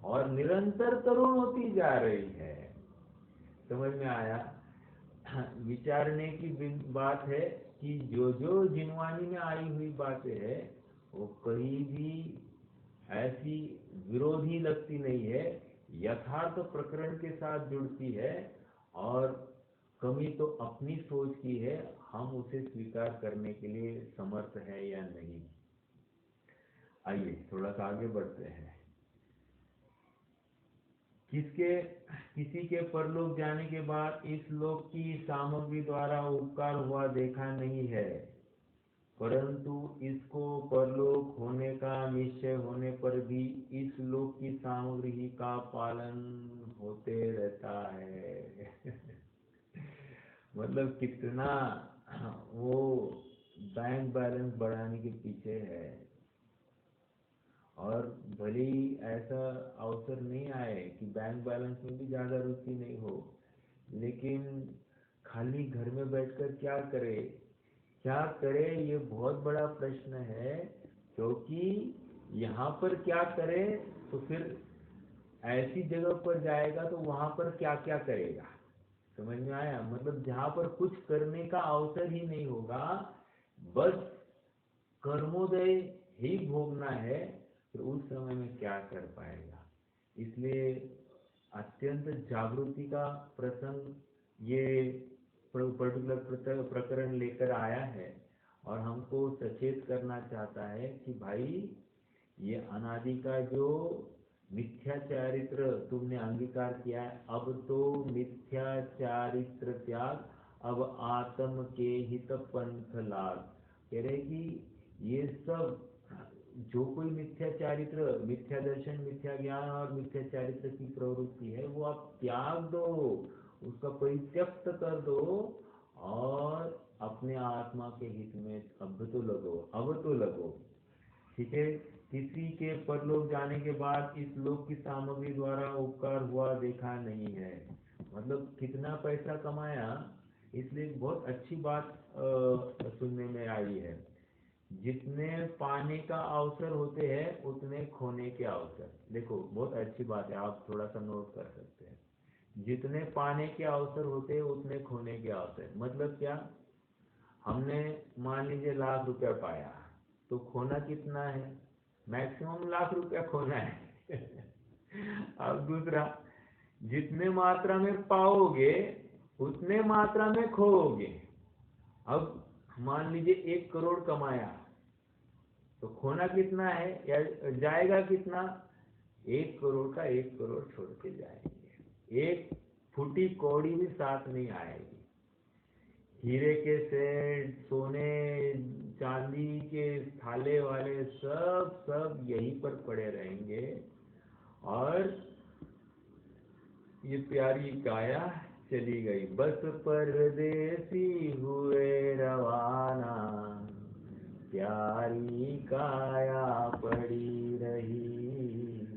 और निरंतर तरुण होती जा रही है। समझ में आया? विचारने की बात है कि जो जो जिनवानी में आई हुई बातें है वो कहीं भी ऐसी विरोधी लगती नहीं है, यथार्थ प्रकरण के साथ जुड़ती है और कमी तो अपनी सोच की है, हम उसे स्वीकार करने के लिए समर्थ है या नहीं। आइए थोड़ा सा आगे बढ़ते हैं। किसी के परलोक जाने के बाद इस लोक की सामग्री द्वारा उपकार हुआ देखा नहीं है, परंतु इसको परलोक होने का निश्चय होने पर भी इस लोक की सामग्री ही का पालन होते रहता है। मतलब कितना वो बैंक बैलेंस बढ़ाने के पीछे है, और भले ही ऐसा अवसर नहीं आए कि बैंक बैलेंस में भी ज़्यादा रुचि नहीं हो, लेकिन खाली घर में बैठकर क्या करे, क्या करे, ये बहुत बड़ा प्रश्न है। क्योंकि यहाँ पर क्या करे तो फिर ऐसी जगह पर जाएगा तो वहाँ पर क्या क्या करेगा। समझ में आया? मतलब जहाँ पर कुछ करने का अवसर ही नहीं होगा, बस कर्मोदय ही भोगना है, तो उस समय में क्या कर पाएगा। इसलिए अत्यंत जागृति का प्रसंग ये पर्टिकुलर प्रकरण लेकर आया है और हमको सचेत करना चाहता है कि भाई ये अनादि का जो मिथ्या चारित्र तुमने अंगीकार किया है, अब तो मिथ्या चारित्र त्याग, अब आत्म के हित पंथ लाग। कह रहे कि ये सब जो कोई मिथ्या चारित्र, मिथ्या दर्शन, मिथ्या ज्ञान और मिथ्या चारित्र की प्रवृत्ति है वो आप त्याग दो, उसका परित्यक्त कर दो और अपने आत्मा के हित में अब तो लगो, अब तो लगो। ठीक है? किसी के परलोक जाने के बाद इस लोक की सामग्री द्वारा उपकार हुआ देखा नहीं है। मतलब कितना पैसा कमाया, इसलिए बहुत अच्छी बात सुनने में आई है, जितने पाने का अवसर होते हैं उतने खोने के अवसर। देखो बहुत अच्छी बात है, आप थोड़ा सा नोट कर सकते हैं। जितने पाने के अवसर होते हैं उतने खोने के अवसर। मतलब क्या? हमने मान लीजिए लाख रुपया पाया, तो खोना कितना है? मैक्सिमम लाख रुपया खोना है। अब दूसरा, जितने मात्रा में पाओगे उतने मात्रा में खोओगे। अब मान लीजिए 1 करोड़ कमाया, तो खोना कितना है या जाएगा कितना? 1 करोड़ का 1 करोड़ छोड़ के जाएंगे, एक फूटी कौड़ी भी साथ नहीं आएगी। हीरे के सेट, सोने चांदी के थाले वाले सब यहीं पर पड़े रहेंगे। और ये प्यारी काया चली गई, बस परदेसी हुए रवाना, प्यारी काया पड़ी रही।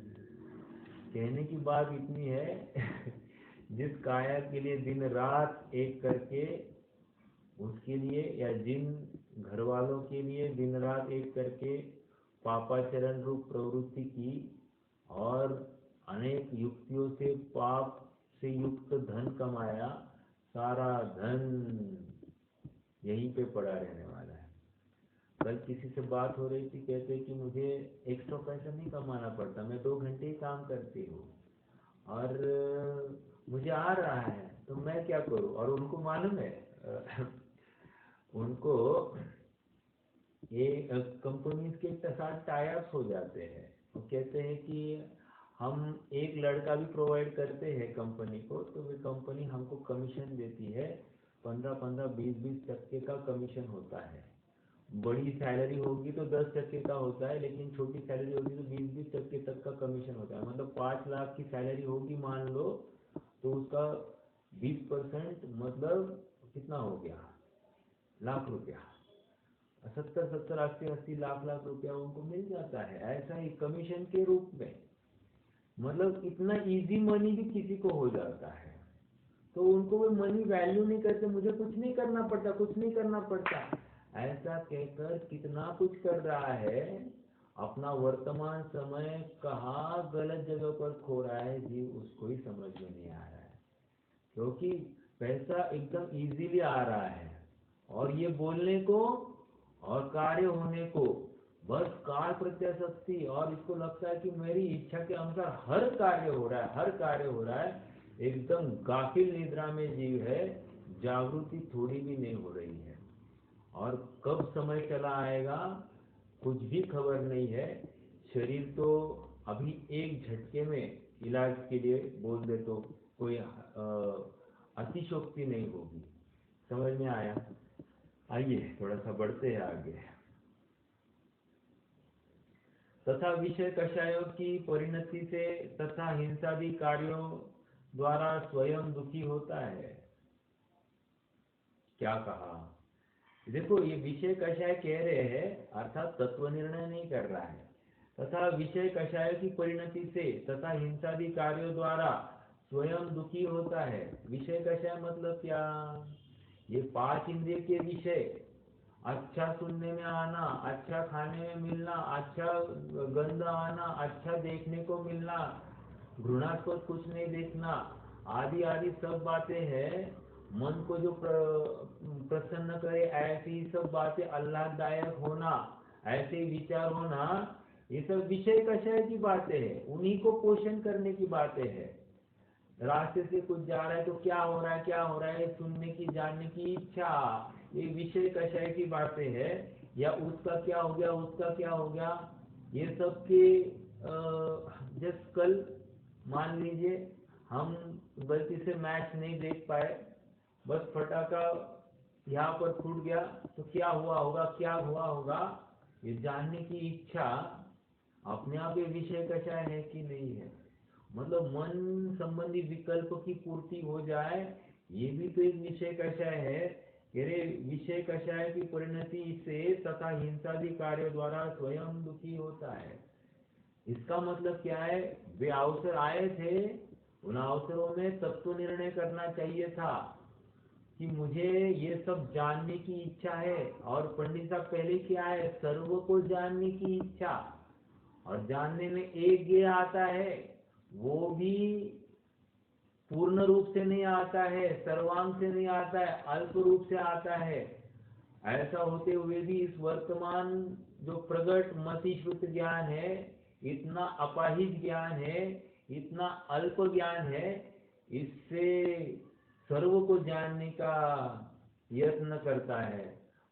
कहने की बात इतनी है जिस काया के लिए दिन रात एक करके, उसके लिए या जिन घर वालों के लिए दिन रात एक करके पापाचरण रूप प्रवृत्ति की और अनेक युक्तियों से पाप से युक्त धन कमाया, सारा धन यहीं पे पड़ा रहने वाला है। कल किसी से बात हो रही थी, कहते कि मुझे 100 पैसा नहीं कमाना पड़ता, मैं 2 घंटे ही काम करती हूँ और मुझे आ रहा है, तो मैं क्या करूँ। और उनको मालूम है उनको ये कंपनी के साथ टाइप्स हो जाते हैं। वो कहते हैं कि हम एक लड़का भी प्रोवाइड करते हैं कंपनी को, तो वे कंपनी हमको कमीशन देती है, 15-15, 20-20 टक्के का कमीशन होता है। बड़ी सैलरी होगी तो 10 टक्के का होता है, लेकिन छोटी सैलरी होगी तो 20-20 टक्के तक का कमीशन होता है। मतलब 5 लाख की सैलरी होगी मान लो, तो उसका 20% मतलब कितना हो गया? लाख रुपया। 70-70, 80-80 लाख रुपया उनको मिल जाता है, ऐसा ही कमीशन के रूप में। मतलब इतना इजी मनी भी किसी को हो जाता है। तो उनको वो मनी वैल्यू नहीं करते, मुझे कुछ नहीं करना पड़ता, कुछ नहीं करना पड़ता, ऐसा कहकर कितना कुछ कर रहा है, अपना वर्तमान समय कहाँ गलत जगह पर खो रहा है जीव, उसको ही समझ में नहीं आ रहा है। क्योंकि पैसा एकदम इजीली आ रहा है, और ये बोलने को और कार्य होने को बस काल प्रत्याशक्ति, और इसको लगता है कि मेरी इच्छा के अनुसार हर कार्य हो रहा है, हर कार्य हो रहा है। एकदम गाफिल निद्रा में जीव है, जागृति थोड़ी भी नहीं हो रही है, और कब समय चला आएगा कुछ भी खबर नहीं है। शरीर तो अभी एक झटके में इलाज के लिए बोल दे तो कोई अतिशोक्ति नहीं होगी। समझ में आया? आइए थोड़ा सा बढ़ते हैं आगे। तथा विषय कषायों की परिणति से तथा हिंसादी कार्यों द्वारा स्वयं दुखी होता है। क्या कहा? देखो, ये विषय कषाय कह रहे हैं, अर्थात तत्व निर्णय नहीं कर रहा है। तथा विषय कषाय की परिणति से तथा हिंसादी कार्यों द्वारा स्वयं दुखी होता है। विषय कषाय मतलब क्या? ये 5 इंद्रिय के विषय, अच्छा सुनने में आना, अच्छा खाने में मिलना, अच्छा गंध आना, अच्छा देखने को मिलना, घृणास्पद कुछ नहीं देखना, आदि आदि सब बातें हैं। मन को जो प्रसन्न करे, ऐसी सब बातें, आह्लाददायक होना, ऐसे विचार होना, ये सब विषय कषाय की बातें हैं, उन्हीं को पोषण करने की बातें हैं। रास्ते से कुछ जा रहा है तो क्या हो रहा है, क्या हो रहा है, सुनने की, जानने की इच्छा, ये विषय कषाय की बातें हैं। या उसका क्या हो गया, उसका क्या हो गया, ये सब के जस्ट कल मान लीजिए हम गलती से मैच नहीं देख पाए, बस फटाका यहाँ पर फूट गया तो क्या हुआ होगा, क्या हुआ होगा, ये जानने की इच्छा अपने आप ये विषय कषाय है कि नहीं है। मतलब मन संबंधी विकल्प की पूर्ति हो जाए, ये भी तो एक विषय कषाय है। अरे विषय कषाय की परिणति से तथा हिंसादी कार्यों द्वारा स्वयं दुखी होता है। इसका मतलब क्या है? वे अवसर आए थे, उन अवसरों में तत्व निर्णय करना चाहिए था कि मुझे ये सब जानने की इच्छा है। और पंडित साहब पहले क्या है, सर्व को जानने की इच्छा, और जानने में एक ज्ञेय आता है, वो भी पूर्ण रूप से नहीं आता है, सर्वांग से नहीं आता है, अल्प रूप से आता है। ऐसा होते हुए भी इस वर्तमान जो प्रगट मतिश्रुत ज्ञान है, इतना अपाहिज ज्ञान है, इतना अल्प ज्ञान है, इससे सर्व को जानने का यत्न करता है।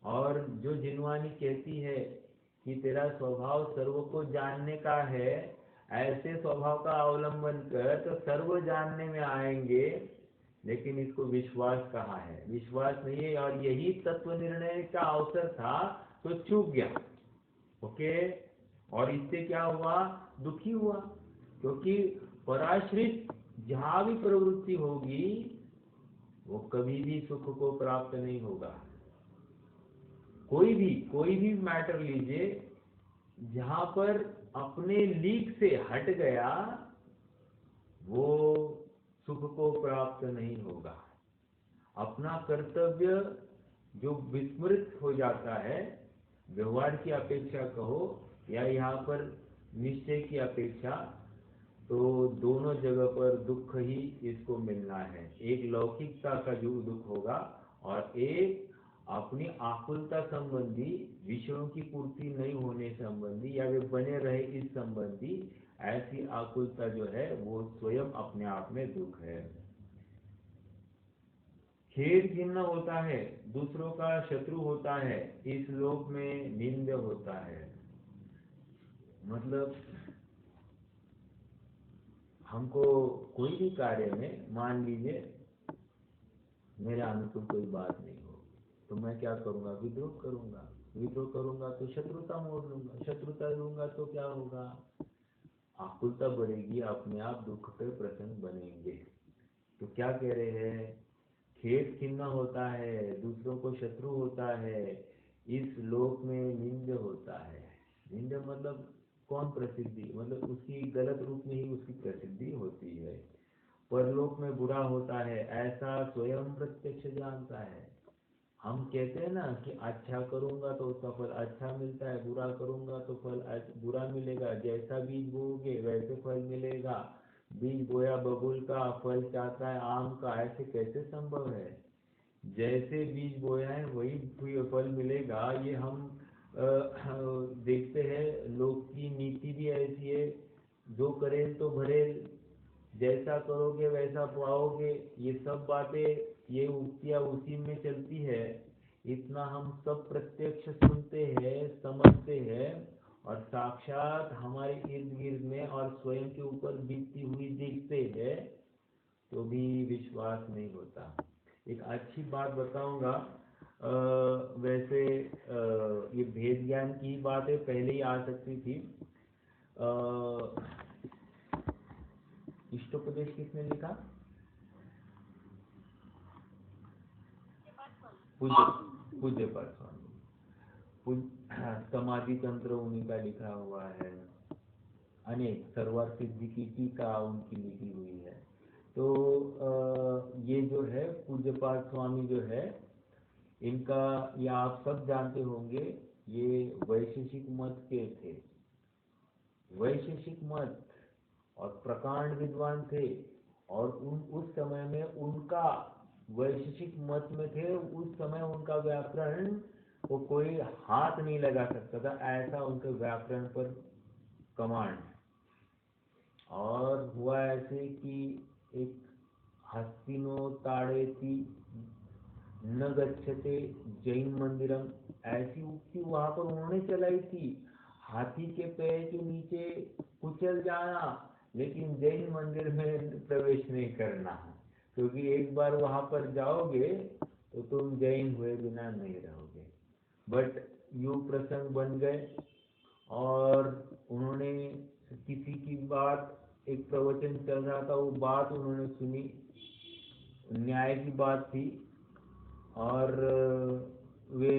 और जो जिनवानी कहती है कि तेरा स्वभाव सर्व को जानने का है, ऐसे स्वभाव का अवलंबन कर तो सर्व जानने में आएंगे। लेकिन इसको विश्वास कहाँ है? विश्वास नहीं है, और यही तत्व निर्णय का अवसर था तो चूक गया। ओके, और इससे क्या हुआ? दुखी हुआ, क्योंकि पराश्रित जहां भी प्रवृत्ति होगी वो कभी भी सुख को प्राप्त नहीं होगा। कोई भी मैटर लीजिए, जहां पर अपने लीक से हट गया वो सुख को प्राप्त नहीं होगा। अपना कर्तव्य जो विस्मृत हो जाता है, व्यवहार की अपेक्षा कहो या यहाँ पर निश्चय की अपेक्षा, तो दोनों जगह पर दुख ही इसको मिलना है। एक लौकिकता का जो दुख होगा, और एक अपनी आकुलता संबंधी, विषयों की पूर्ति नहीं होने संबंधी, या वे बने रहे इस संबंधी, ऐसी आकुलता जो है वो स्वयं अपने आप में दुख है। खेद खिन्न होता है, दूसरों का शत्रु होता है, इस लोक में निंद होता है। मतलब हमको कोई भी कार्य में, मान लीजिए मेरे अनुकूल कोई बात नहीं हो तो मैं क्या करूंगा? विद्रोह करूंगा। विद्रोह करूंगा तो शत्रुता मोड़ लूंगा। शत्रुता लूंगा तो क्या होगा? आकुलता बढ़ेगी, अपने आप दुख पे प्रसंग बनेंगे। तो क्या कह रहे हैं? खेद खिन्न होता है, दूसरों को शत्रु होता है, इस लोक में निंद होता है। निंद मतलब कौन? प्रसिद्धि, मतलब उसकी गलत रूप में ही उसकी प्रसिद्धि होती है। परलोक में बुरा होता है, ऐसा स्वयं प्रत्यक्ष जानता है। हम कहते हैं ना कि अच्छा करूंगा तो उसका फल अच्छा मिलता है, बुरा करूंगा तो फल बुरा मिलेगा, जैसा बीज बोओगे वैसे फल मिलेगा। बीज बोया बबूल का, फल चाहता है आम का, ऐसे कैसे संभव है? जैसे बीज बोया है वही फल मिलेगा। ये हम देखते हैं, लोग की नीति भी ऐसी है, जो करे तो भरे, जैसा करोगे वैसा पाओगे। ये सब बातें, ये उक्तियाँ उसी में चलती है। इतना हम सब प्रत्यक्ष सुनते हैं, समझते हैं, और साक्षात हमारे इर्द गिर्द में और स्वयं के ऊपर बीतती हुई दिखते हैं, तो भी विश्वास नहीं होता। एक अच्छी बात बताऊंगा। वैसे ये भेद ज्ञान की बातें पहले ही आ सकती थी। इष्टोपदेश किसने लिखा? पूज्य पाद स्वामी। समाधि तंत्र उन्हीं का लिखा हुआ है। अनेक सर्वार्थ सिद्धि की टीका उनकी लिखी हुई है। तो ये जो है पूज्यपाद स्वामी जो है, इनका, ये आप सब जानते होंगे, ये वैशेषिक मत के थे। वैशेषिक मत और प्रकांड विद्वान थे, और उस समय में उनका वैशेषिक मत में थे। उस समय उनका व्याकरण को कोई हाथ नहीं लगा सकता था, ऐसा उनके व्याकरण पर कमांड। और हुआ ऐसे कि एक हस्तिनो ताड़ेति न गच्छते जैन मंदिरम, ऐसी उक्ति वहां पर उन्होंने चलाई थी। हाथी के पैर के नीचे कुचल जाना, लेकिन जैन मंदिर में प्रवेश नहीं करना, क्योंकि एक बार वहां पर जाओगे तो तुम जैन हुए बिना नहीं रहोगे। बट यूं प्रसंग बन गए, और उन्होंने किसी की बात, एक प्रवचन चल रहा था, वो बात उन्होंने सुनी, न्याय की बात थी, और वे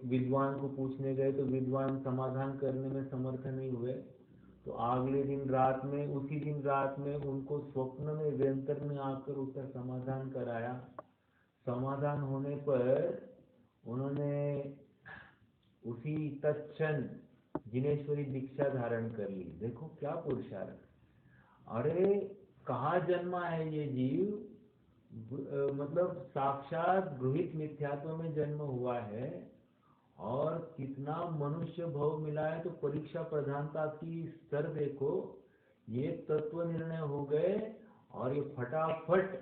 विद्वान को पूछने गए तो विद्वान समाधान करने में समर्थ नहीं हुए। तो अगले दिन रात में, उसी दिन रात में उनको स्वप्न में, व्यंतर में आकर उसका समाधान कराया। समाधान होने पर उन्होंने उसी तत्क्षण जिनेश्वरी दीक्षा धारण कर ली। देखो क्या पुरुषार्थ! अरे कहाँ जन्मा है ये जीव? मतलब साक्षात गृहित मिथ्यात्व में जन्म हुआ है, और कितना मनुष्य भव मिला है। तो परीक्षा प्रधानता की स्तर देखो, ये तत्व निर्णय हो गए, और ये फटाफट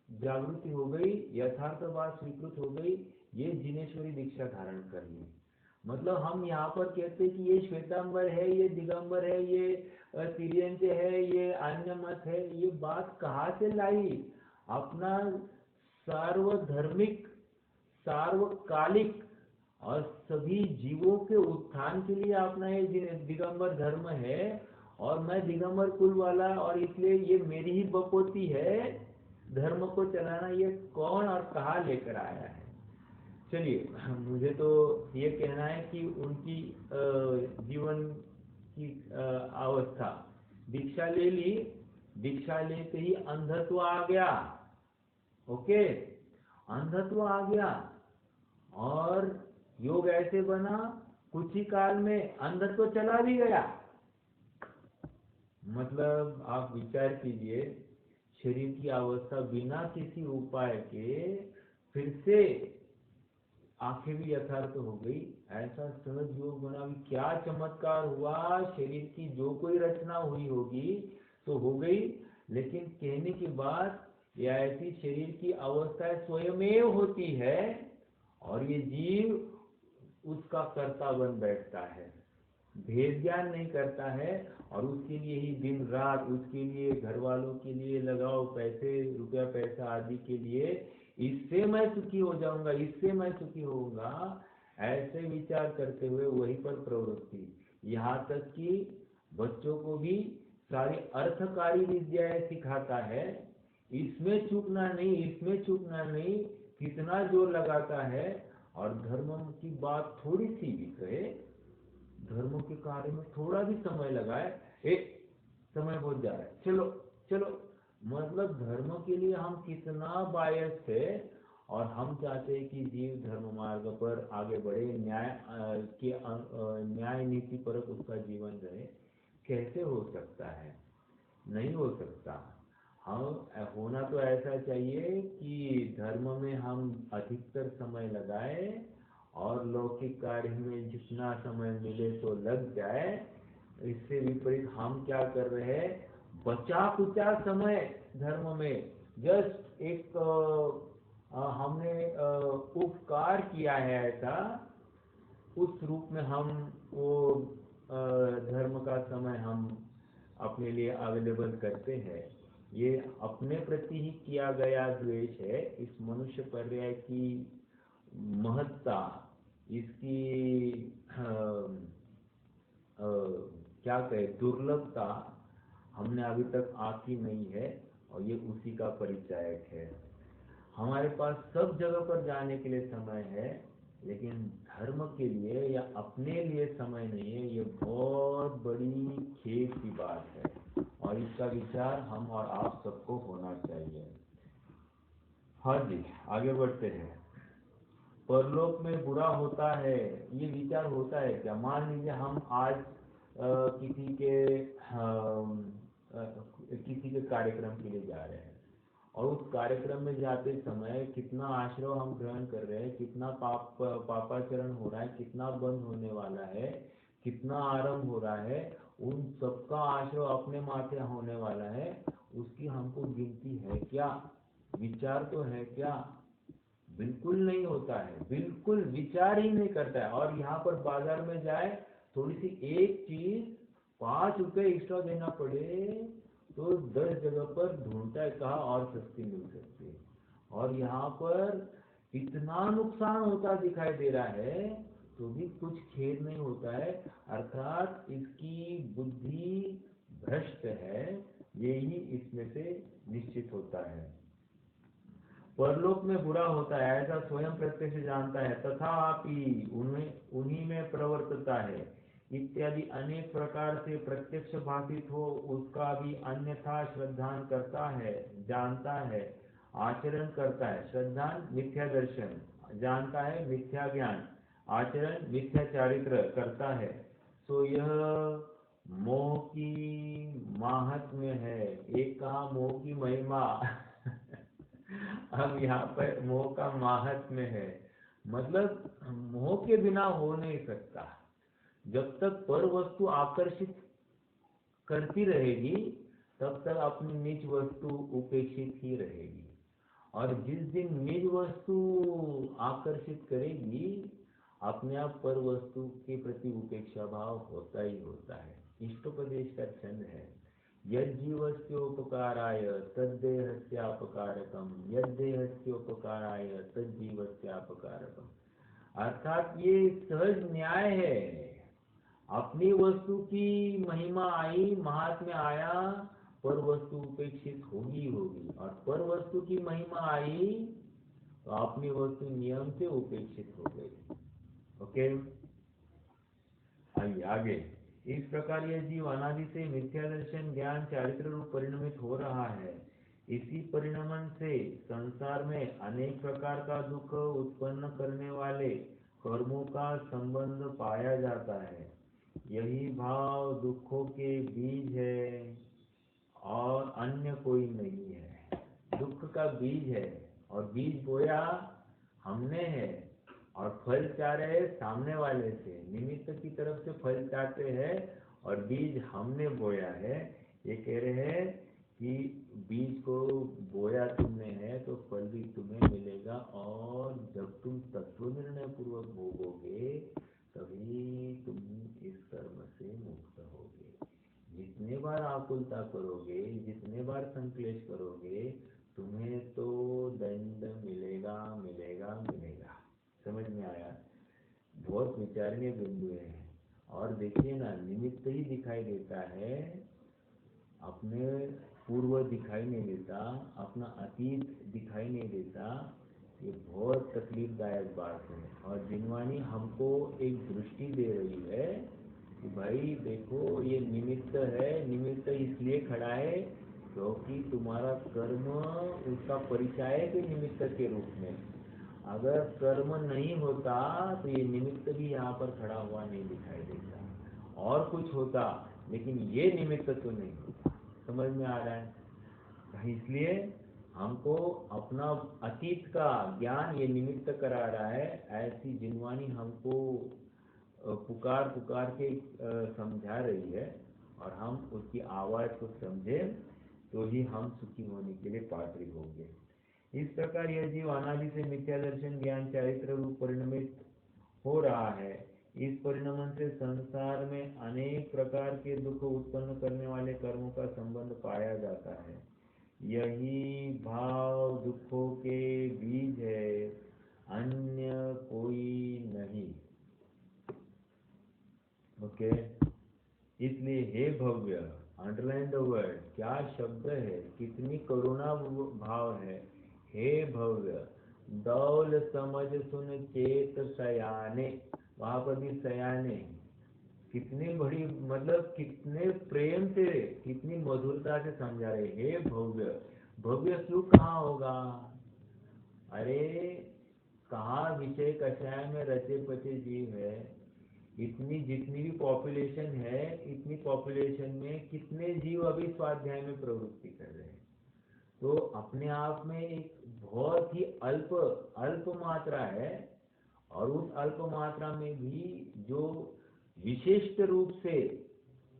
जागृति हो गई, यथार्थ बात स्वीकृत हो गई, ये जिनेश्वरी दीक्षा धारण कर ली। मतलब हम यहाँ पर कहते हैं कि ये श्वेतांबर है, ये दिगंबर है, ये तिर्यंत है, ये अन्य मत है, ये बात कहाँ से लाई? अपना सार्वधर्मिक, सार्वकालिक और सभी जीवों के उत्थान के लिए अपना ये दिगंबर धर्म है, और मैं दिगंबर कुल वाला, और इसलिए ये मेरी ही बपोती है। धर्म को चलाना ये कौन और कहाँ लेकर आया है? चलिए, मुझे तो ये कहना है कि उनकी जीवन की अवस्था, दीक्षा ले ली, दीक्षा लेते ही अंधत्व आ गया। ओके, अंधत्व आ गया, और योग ऐसे बना, कुछ ही काल में अंधत्व चला भी गया। मतलब आप विचार कीजिए, शरीर की अवस्था बिना किसी उपाय के फिर से आंखें भी यथार्थ हो गई। ऐसा सहज योग बना, भी क्या चमत्कार हुआ! शरीर की जो कोई रचना हुई होगी तो हो गई, लेकिन कहने की बात, यह ऐसी शरीर की अवस्था स्वयमेव होती है, और ये जीव उसका कर्ता बन बैठता है, भेद ज्ञान नहीं करता है, और उसके लिए ही दिन रात, उसके लिए, घर वालों के लिए लगाओ पैसे, रुपया पैसा आदि के लिए, इससे मैं सुखी हो जाऊंगा, इससे मैं सुखी होऊंगा, ऐसे विचार करते हुए वहीं पर प्रवृत्ति। यहाँ तक कि बच्चों को भी सारी अर्थकारी विद्याएं सिखाता है, इसमें चूकना नहीं, इसमें चूकना नहीं, कितना जोर लगाता है। और धर्म की बात थोड़ी सी भी कहे, धर्म के कार्य में थोड़ा भी समय लगाए, एक समय बहुत जा रहा है, चलो चलो, मतलब धर्म के लिए हम कितना बायस थे, और हम चाहते हैं कि जीव धर्म मार्ग पर आगे बढ़े, न्याय नीति परक उसका जीवन रहे। कैसे हो सकता है? नहीं हो सकता। हम होना तो ऐसा चाहिए कि धर्म में हम अधिकतर समय लगाए और लौकिक कार्य में जितना समय मिले तो लग जाए। इससे विपरीत हम क्या कर रहे हैं, बचा कुचा समय धर्म में, जस्ट एक हमने उपकार किया है ऐसा, उस रूप में हम वो धर्म का समय हम अपने लिए अवेलेबल करते हैं। ये अपने प्रति ही किया गया द्वेष है। इस मनुष्य पर्याय की महत्ता, इसकी क्या कहे, दुर्लभता हमने अभी तक आंकी नहीं है, और ये उसी का परिचायक है। हमारे पास सब जगह पर जाने के लिए समय है, लेकिन धर्म के लिए या अपने लिए समय नहीं है। ये बहुत बड़ी खेद की बात है, और इसका विचार हम और आप सबको होना चाहिए। हाँ जी, आगे बढ़ते हैं। परलोक में बुरा होता है, ये विचार होता है क्या? मान लीजिए हम आज किसी के कार्यक्रम के लिए जा रहे हैं, और उस कार्यक्रम में जाते समय कितना आश्रय हम ग्रहण कर रहे हैं, कितना पापाचरण हो रहा है, कितना बंद होने वाला है, कितना आरंभ हो रहा है, उन सबका आश्रय अपने माथे होने वाला है। उसकी हमको गिनती है क्या? विचार तो है क्या? बिल्कुल नहीं होता है, बिल्कुल विचार ही नहीं करता है। और यहाँ पर बाजार में जाए, थोड़ी सी एक चीज 5 रुपए एक्स्ट्रा देना पड़े तो 10 जगह पर ढूंढता है कहाँ और सस्ती मिल सकती है। और यहाँ पर इतना नुकसान होता दिखाई दे रहा है तो भी कुछ खेद नहीं होता है। अर्थात इसकी बुद्धि भ्रष्ट है, यही इसमें से निश्चित होता है। परलोक में बुरा होता है ऐसा स्वयं प्रत्यक्ष जानता है, तथापि उन्हीं में प्रवर्तता है इत्यादि अनेक प्रकार से प्रत्यक्ष भाषित हो उसका भी अन्यथा श्रद्धान करता है, जानता है, आचरण करता है। श्रद्धान मिथ्या दर्शन, जानता है मिथ्या ज्ञान, आचरण मिथ्या चारित्र करता है। सो यह मोह की माहात्म्य है। एक कहा मोह की महिमा अब यहाँ पर मोह का माहात्म्य है, मतलब मोह के बिना हो नहीं सकता। जब तक पर वस्तु आकर्षित करती रहेगी तब तक अपनी निज वस्तु उपेक्षित ही रहेगी, और जिस दिन निज वस्तु आकर्षित करेगी अपने आप पर वस्तु के प्रति उपेक्षा भाव होता ही होता है। इष्टोपदेश का छंद है, यज्जीवस्योपकाराय तद्देहस्यापकारकम, यद्देहस्योपकाराय तज्जीवस्यापकारकम। अर्थात ये सहज न्याय है। अपनी वस्तु की महिमा आई, महात्म्य आया, पर वस्तु उपेक्षित होगी होगी, और पर वस्तु की महिमा आई तो अपनी वस्तु नियम से उपेक्षित हो गई। ओके, आइए आगे। इस प्रकार यह जीव अनादि से मिथ्या दर्शन ज्ञान चारित्र रूप परिणमित हो रहा है। इसी परिणमन से संसार में अनेक प्रकार का दुख उत्पन्न करने वाले कर्मों का संबंध पाया जाता है। यही भाव दुखों के बीज है और अन्य कोई नहीं है। दुख का बीज है, और बीज बोया हमने है, और फल चाह रहे सामने वाले से, निमित्त की तरफ से फल चाहते हैं, और बीज हमने बोया है। ये कह रहे हैं कि बीज को बोया तुमने है तो फल भी तुम्हें मिलेगा, और जब तुम तत्व निर्णय पूर्वक भोगोगे तभी तुम इस कर्म से मुक्त होगे। जितने बार आकुलता करोगे, जितने बार संक्लेश करोगे, तुम्हें तो दंड मिलेगा मिलेगा मिलेगा। समझ में आया? बहुत विचारणीय बिंदु है। और देखिए ना, निमित्त ही दिखाई देता है, अपने पूर्व दिखाई नहीं देता, अपना अतीत दिखाई नहीं देता। ये बहुत तकलीफदायक बात है। और जिनवानी हमको एक दृष्टि दे रही है कि भाई देखो ये निमित्त है, निमित्त इसलिए खड़ा है क्योंकि तुम्हारा कर्म उसका परिचय के निमित्त के रूप में। अगर कर्म नहीं होता तो ये निमित्त भी यहाँ पर खड़ा हुआ नहीं दिखाई देता, और कुछ होता लेकिन ये निमित्त तो नहीं होता। समझ में आ रहा है? इसलिए हमको अपना अतीत का ज्ञान ये निमित्त करा रहा है। ऐसी जिनवानी हमको पुकार पुकार के समझा रही है, और हम उसकी आवाज़ को समझें तो ही हम सुखी होने के लिए पात्र होंगे। इस प्रकार यह जीव अनादि से मिथ्या दर्शन ज्ञान चारित्र रूप परिणमित हो रहा है। इस परिणमन से संसार में अनेक प्रकार के दुख उत्पन्न करने वाले कर्मों का संबंध पाया जाता है। यही भाव दुखों के बीज है, अन्य कोई नहीं। ओके, इसलिए हे भव्य, अंडरलाइन द वर्ड, क्या शब्द है, कितनी करुणा भाव है। हे भव्य, दौल समझ सुन चेत सयाने, वहां पर भी सयाने, कितनी बड़ी मतलब कितने प्रेम से, कितनी मधुरता से समझा रहे। हे भव्य, भव्य सुख कहाँ होगा? अरे कहाँ विषय कषाय में रचे पचे जीव है। इतनी जितनी भी पॉपुलेशन है, इतनी पॉपुलेशन में कितने जीव अभी स्वाध्याय में प्रवृत्ति कर रहे हैं। तो अपने आप में एक बहुत ही अल्प अल्प मात्रा है, और उस अल्प मात्रा में भी जो विशिष्ट रूप से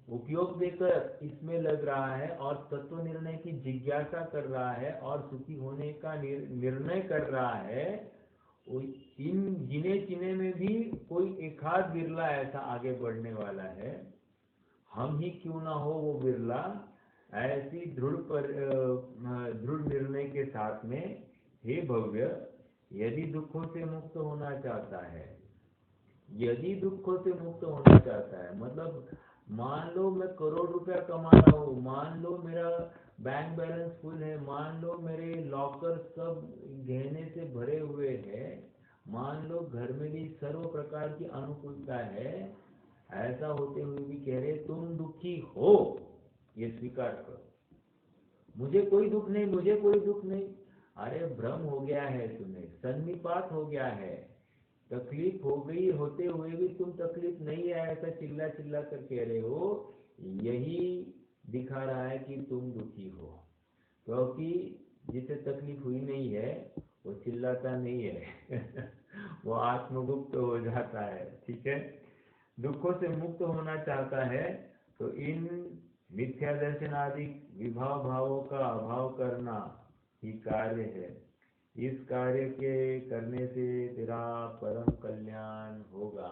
उपयोग देकर इसमें लग रहा है और तत्व निर्णय की जिज्ञासा कर रहा है और सुखी होने का निर्णय कर रहा है, इन गिने चिने में भी कोई एक आध बिरला ऐसा आगे बढ़ने वाला है। हम ही क्यों ना हो वो बिरला, ऐसी दृढ़ निर्णय के साथ में। हे भव्य, यदि दुखों से मुक्त होना चाहता है, यदि दुखों से मुक्त होना चाहता है, मतलब मान लो मैं करोड़ रुपया कमा रहा हूँ, मान लो मेरा बैंक बैलेंस फुल है, मान लो मेरे लॉकर सब गहने से भरे हुए हैं, मान लो घर में भी सर्व प्रकार की अनुकूलता है, ऐसा होते हुए भी कह रहे तुम दुखी हो, ये स्वीकार करो, मुझे कोई दुख नहीं, मुझे कोई दुख नहीं। अरे भ्रम हो गया है तुम्हें, सन्निपात हो गया है, तकलीफ हो गई होते हुए भी तुम तकलीफ नहीं है ऐसा चिल्ला चिल्ला कर कह रहे हो। यही दिखा रहा है कि तुम दुखी हो, क्योंकि जिसे तकलीफ हुई नहीं है वो चिल्लाता नहीं है वो आत्मगुप्त हो जाता है। ठीक है, दुखों से मुक्त होना चाहता है तो इन मिथ्या दर्शन आदि विभाव भावों का अभाव करना ही कार्य है। इस कार्य के करने से तेरा परम कल्याण होगा।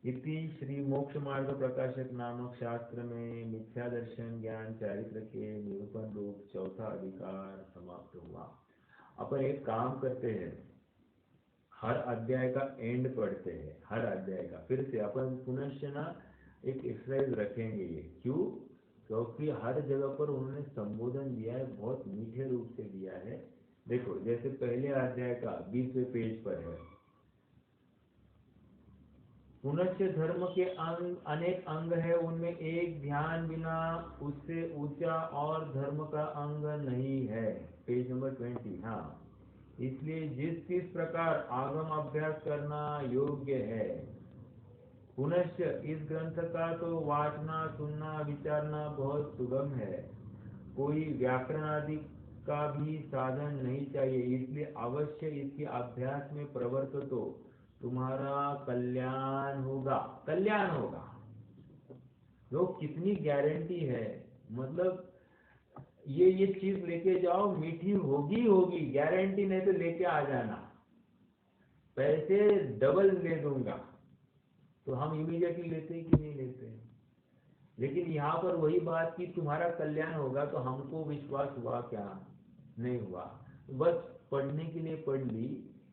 इति श्री मोक्ष मार्ग प्रकाशक नामक शास्त्र में मिथ्या दर्शन ज्ञान चारित्र के निरूपण रूप चौथा अधिकार समाप्त हुआ। अपन एक काम करते हैं, हर अध्याय का एंड पढ़ते हैं, हर अध्याय का फिर से अपन पुनश्च ना एक एक्सरसाइज रखेंगे। ये क्यों? क्योंकि हर जगह पर उन्होंने संबोधन दिया है, बहुत मीठे रूप से दिया है। देखो जैसे पहले अध्याय का 20वें पेज पर है, पुनश्च धर्म के अनेक अंग है, उनमें एक ध्यान बिना उससे ऊंचा और धर्म का अंग नहीं है। Page number 20। हाँ, इसलिए जिस प्रकार आगम अभ्यास करना योग्य है, पुनश्च इस ग्रंथ का तो वाचना सुनना विचारना बहुत सुगम है, कोई व्याकरण आदि का भी साधन नहीं चाहिए, इसलिए अवश्य इसके अभ्यास में प्रवर्त तो तुम्हारा कल्याण होगा। कल्याण होगा, लोग कितनी गारंटी है, मतलब ये चीज लेके जाओ, मीठी होगी होगी, गारंटी नहीं तो लेके आ जाना, पैसे डबल ले दूंगा। तो हम इमीडिएटली लेते हैं कि नहीं लेते हैं? लेकिन यहाँ पर वही बात कि तुम्हारा कल्याण होगा, तो हमको विश्वास हुआ क्या? नहीं हुआ। बस पढ़ने के लिए पढ़ ली,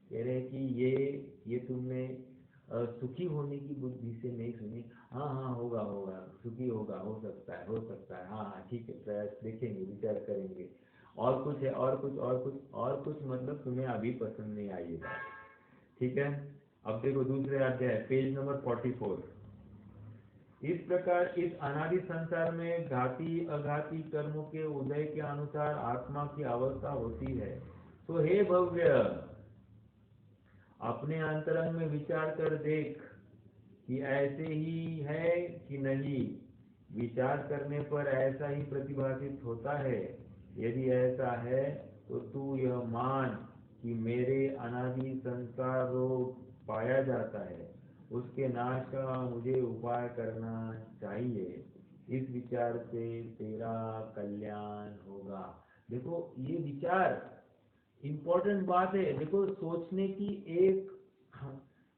कह रहे कि ये तुमने सुखी होने की बुद्धि से नहीं सुनी। हाँ हाँ होगा होगा, सुखी होगा, हो सकता है, हो सकता है, हाँ हाँ ठीक है, प्रयास देखेंगे, विचार करेंगे। और कुछ है, और कुछ और कुछ और कुछ, मतलब तुम्हें अभी पसंद नहीं आई ये बात। ठीक है, अब देखो दूसरे अध्याय पेज नंबर 44। इस प्रकार इस अनादि संसार में घाती अघाती कर्मों के उदय के अनुसार आत्मा की अवस्था होती है। तो हे भव्य, अपने अंतरंग में विचार कर देख कि ऐसे ही है कि नहीं। विचार करने पर ऐसा ही प्रतिभासित होता है। यदि ऐसा है तो तू यह मान कि मेरे अनादि संसार रोग पाया जाता है, उसके नाश का मुझे उपाय करना चाहिए। इस विचार से तेरा कल्याण होगा। देखो ये विचार इम्पोर्टेंट बात है। देखो सोचने की एक,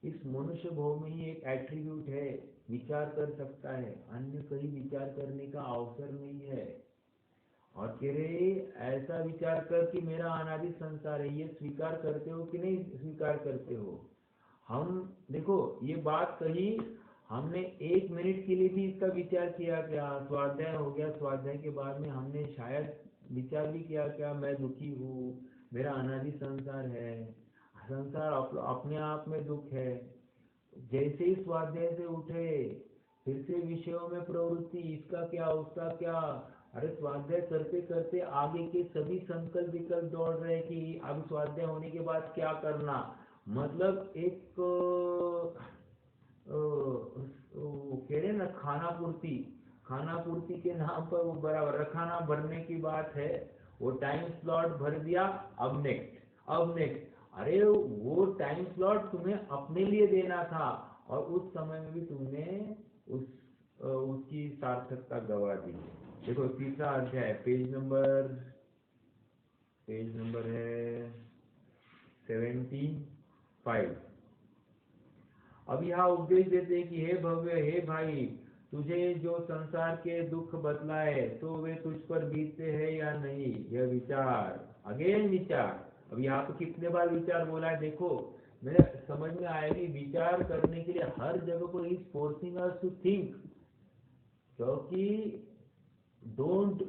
इस मनुष्य भाव में ही एक एट्रीब्यूट है, विचार कर सकता है, अन्य कहीं विचार करने का अवसर नहीं है। और कह रहे ऐसा विचार कर कि मेरा अनादि संसार है। ये स्वीकार करते हो कि नहीं स्वीकार करते हो? हम देखो ये बात कही, हमने 1 मिनट के लिए भी इसका विचार किया क्या? स्वाध्याय हो गया, स्वाध्याय के बाद में हमने शायद विचार भी किया क्या, मैं दुखी हूँ, मेरा अनादि संसार है, संसार अपने आप में दुख है। जैसे ही स्वाध्याय से उठे फिर से विषयों में प्रवृत्ति, इसका क्या उसका क्या। अरे स्वाध्याय करते करते आगे के सभी संकल्प विकल्प दौड़ रहे कि अब स्वाध्याय होने के बाद क्या करना। मतलब एक कह रहे ना खाना पूर्ति के नाम पर वो बराबर खाना भरने की बात है। वो टाइम स्लॉट भर दिया, अब नेक्स्ट। अरे वो टाइम स्लॉट तुम्हें अपने लिए देना था और उस समय में भी तुमने उसकी सार्थकता गवा दी। देखो तीसरा अध्याय पेज नंबर है 75। अब यहाँ उपदेश देते हैं कि हे भव्य, हे भाई, तुझे जो संसार के दुख बतलाए तो वे तुझ पर बीतते हैं या नहीं, यह विचार। अगेन विचार। अब यहाँ पे कितने बार विचार बोला है देखो, मेरे समझ में आएगी। विचार करने के लिए हर जगह पर is forcing us to think, क्योंकि don't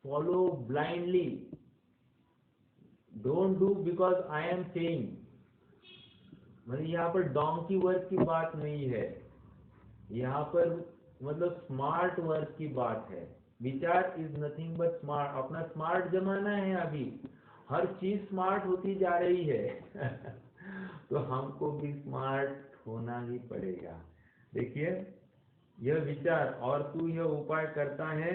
follow blindly, don't do because I am saying. मतलब यहाँ पर डोंकी वर्क की बात नहीं है, यहाँ पर मतलब स्मार्ट वर्क की बात है। विचार इज नथिंग बट स्मार्ट। अपना स्मार्ट जमाना है अभी, हर चीज स्मार्ट होती जा रही है तो हमको भी स्मार्ट होना ही पड़ेगा। देखिए यह विचार और तू यह उपाय करता है,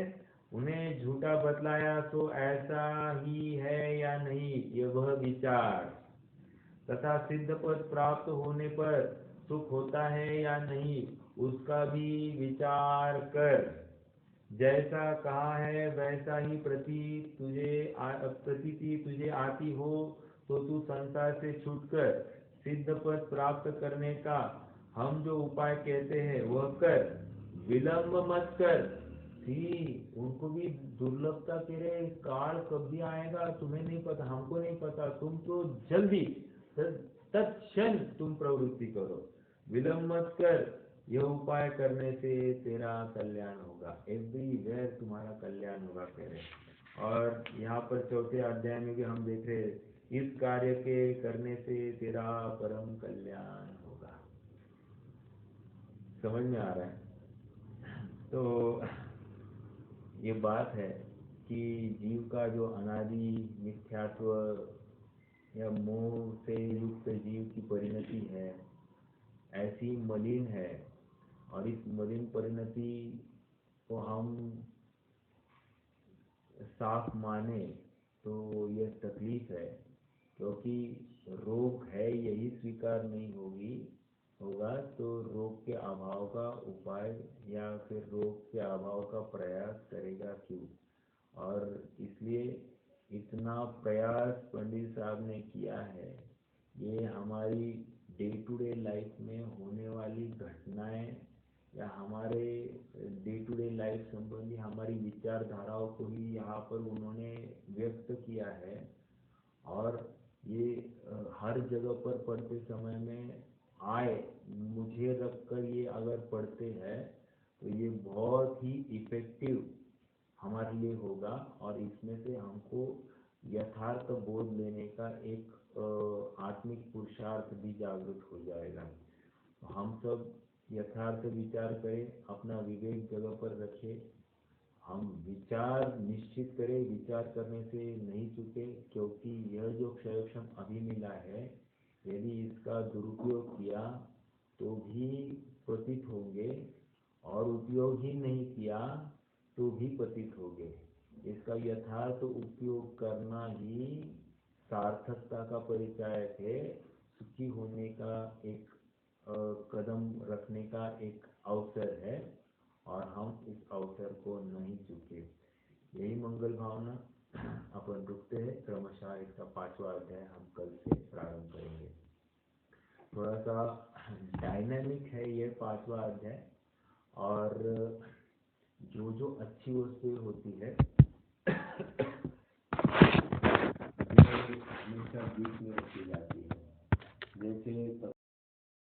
उन्हें झूठा बतलाया तो ऐसा ही है या नहीं, यह वह विचार। तथा सिद्ध पद प्राप्त होने पर सुख होता है या नहीं, उसका भी विचार कर। जैसा कहा है वैसा ही प्रतीति तुझे आती हो तो तू संसार से छूटकर सिद्ध पद प्राप्त करने का हम जो उपाय कहते हैं वह कर, विलंब मत कर। उनको भी दुर्लभता के रहे, काल कब भी आएगा तुम्हें नहीं पता, हमको नहीं पता। तुम तो जल्दी तत्क्षण तुम प्रवृत्ति करो, विलंब मत कर। यह उपाय करने से तेरा कल्याण होगा, एवरीवेयर तुम्हारा कल्याण होगा कह रहे। और यहाँ पर चौथे अध्याय में भी हम देख रहे इस कार्य के करने से तेरा परम कल्याण होगा। समझ में आ रहा है? तो ये बात है कि जीव का जो अनादि मिथ्यात्व या मोह से युक्त जीव की परिणति है ऐसी मलिन है, और इस मलिन परिणति को हम साफ माने तो यह तकलीफ है, क्योंकि रोग है यही स्वीकार नहीं होगा तो रोग के अभाव का उपाय या फिर रोग के अभाव का प्रयास करेगा क्यों। और इसलिए इतना प्रयास पंडित साहब ने किया है। ये हमारी डे टू डे लाइफ में होने वाली घटनाएं या हमारे डे टू डे लाइफ संबंधी हमारी विचारधाराओं को ही यहाँ पर उन्होंने व्यक्त किया है। और ये हर जगह पर पढ़ते समय में मुझे रखकर ये अगर पढ़ते हैं तो ये बहुत ही इफेक्टिव हमारे लिए होगा, और इसमें से हमको यथार्थ बोध लेने का एक आत्मिक पुरुषार्थ भी जागृत हो जाएगा। तो हम सब यथार्थ विचार करें, अपना विवेक जगह पर रखें। हम विचार निश्चित करें, विचार करने से नहीं चूके, क्योंकि यह जो क्षयक्षम अभी मिला है, यदि इसका दुरुपयोग किया तो भी पतित होंगे, और उपयोग ही नहीं किया तो भी पतित होंगे। इसका यथार्थ उपयोग करना ही सार्थकता का परिचायक है, सुखी होने का एक कदम रखने का एक अवसर है, और हम इस अवसर को नहीं चूके। यही मंगल भावना। अपन रुकते हैं, क्रमशः इसका 5वां अध्याय हम कल से प्रारंभ करेंगे। थोड़ा सा डायनामिक है ये 5वां अध्याय, और जो जो अच्छी वस्तुएं होती है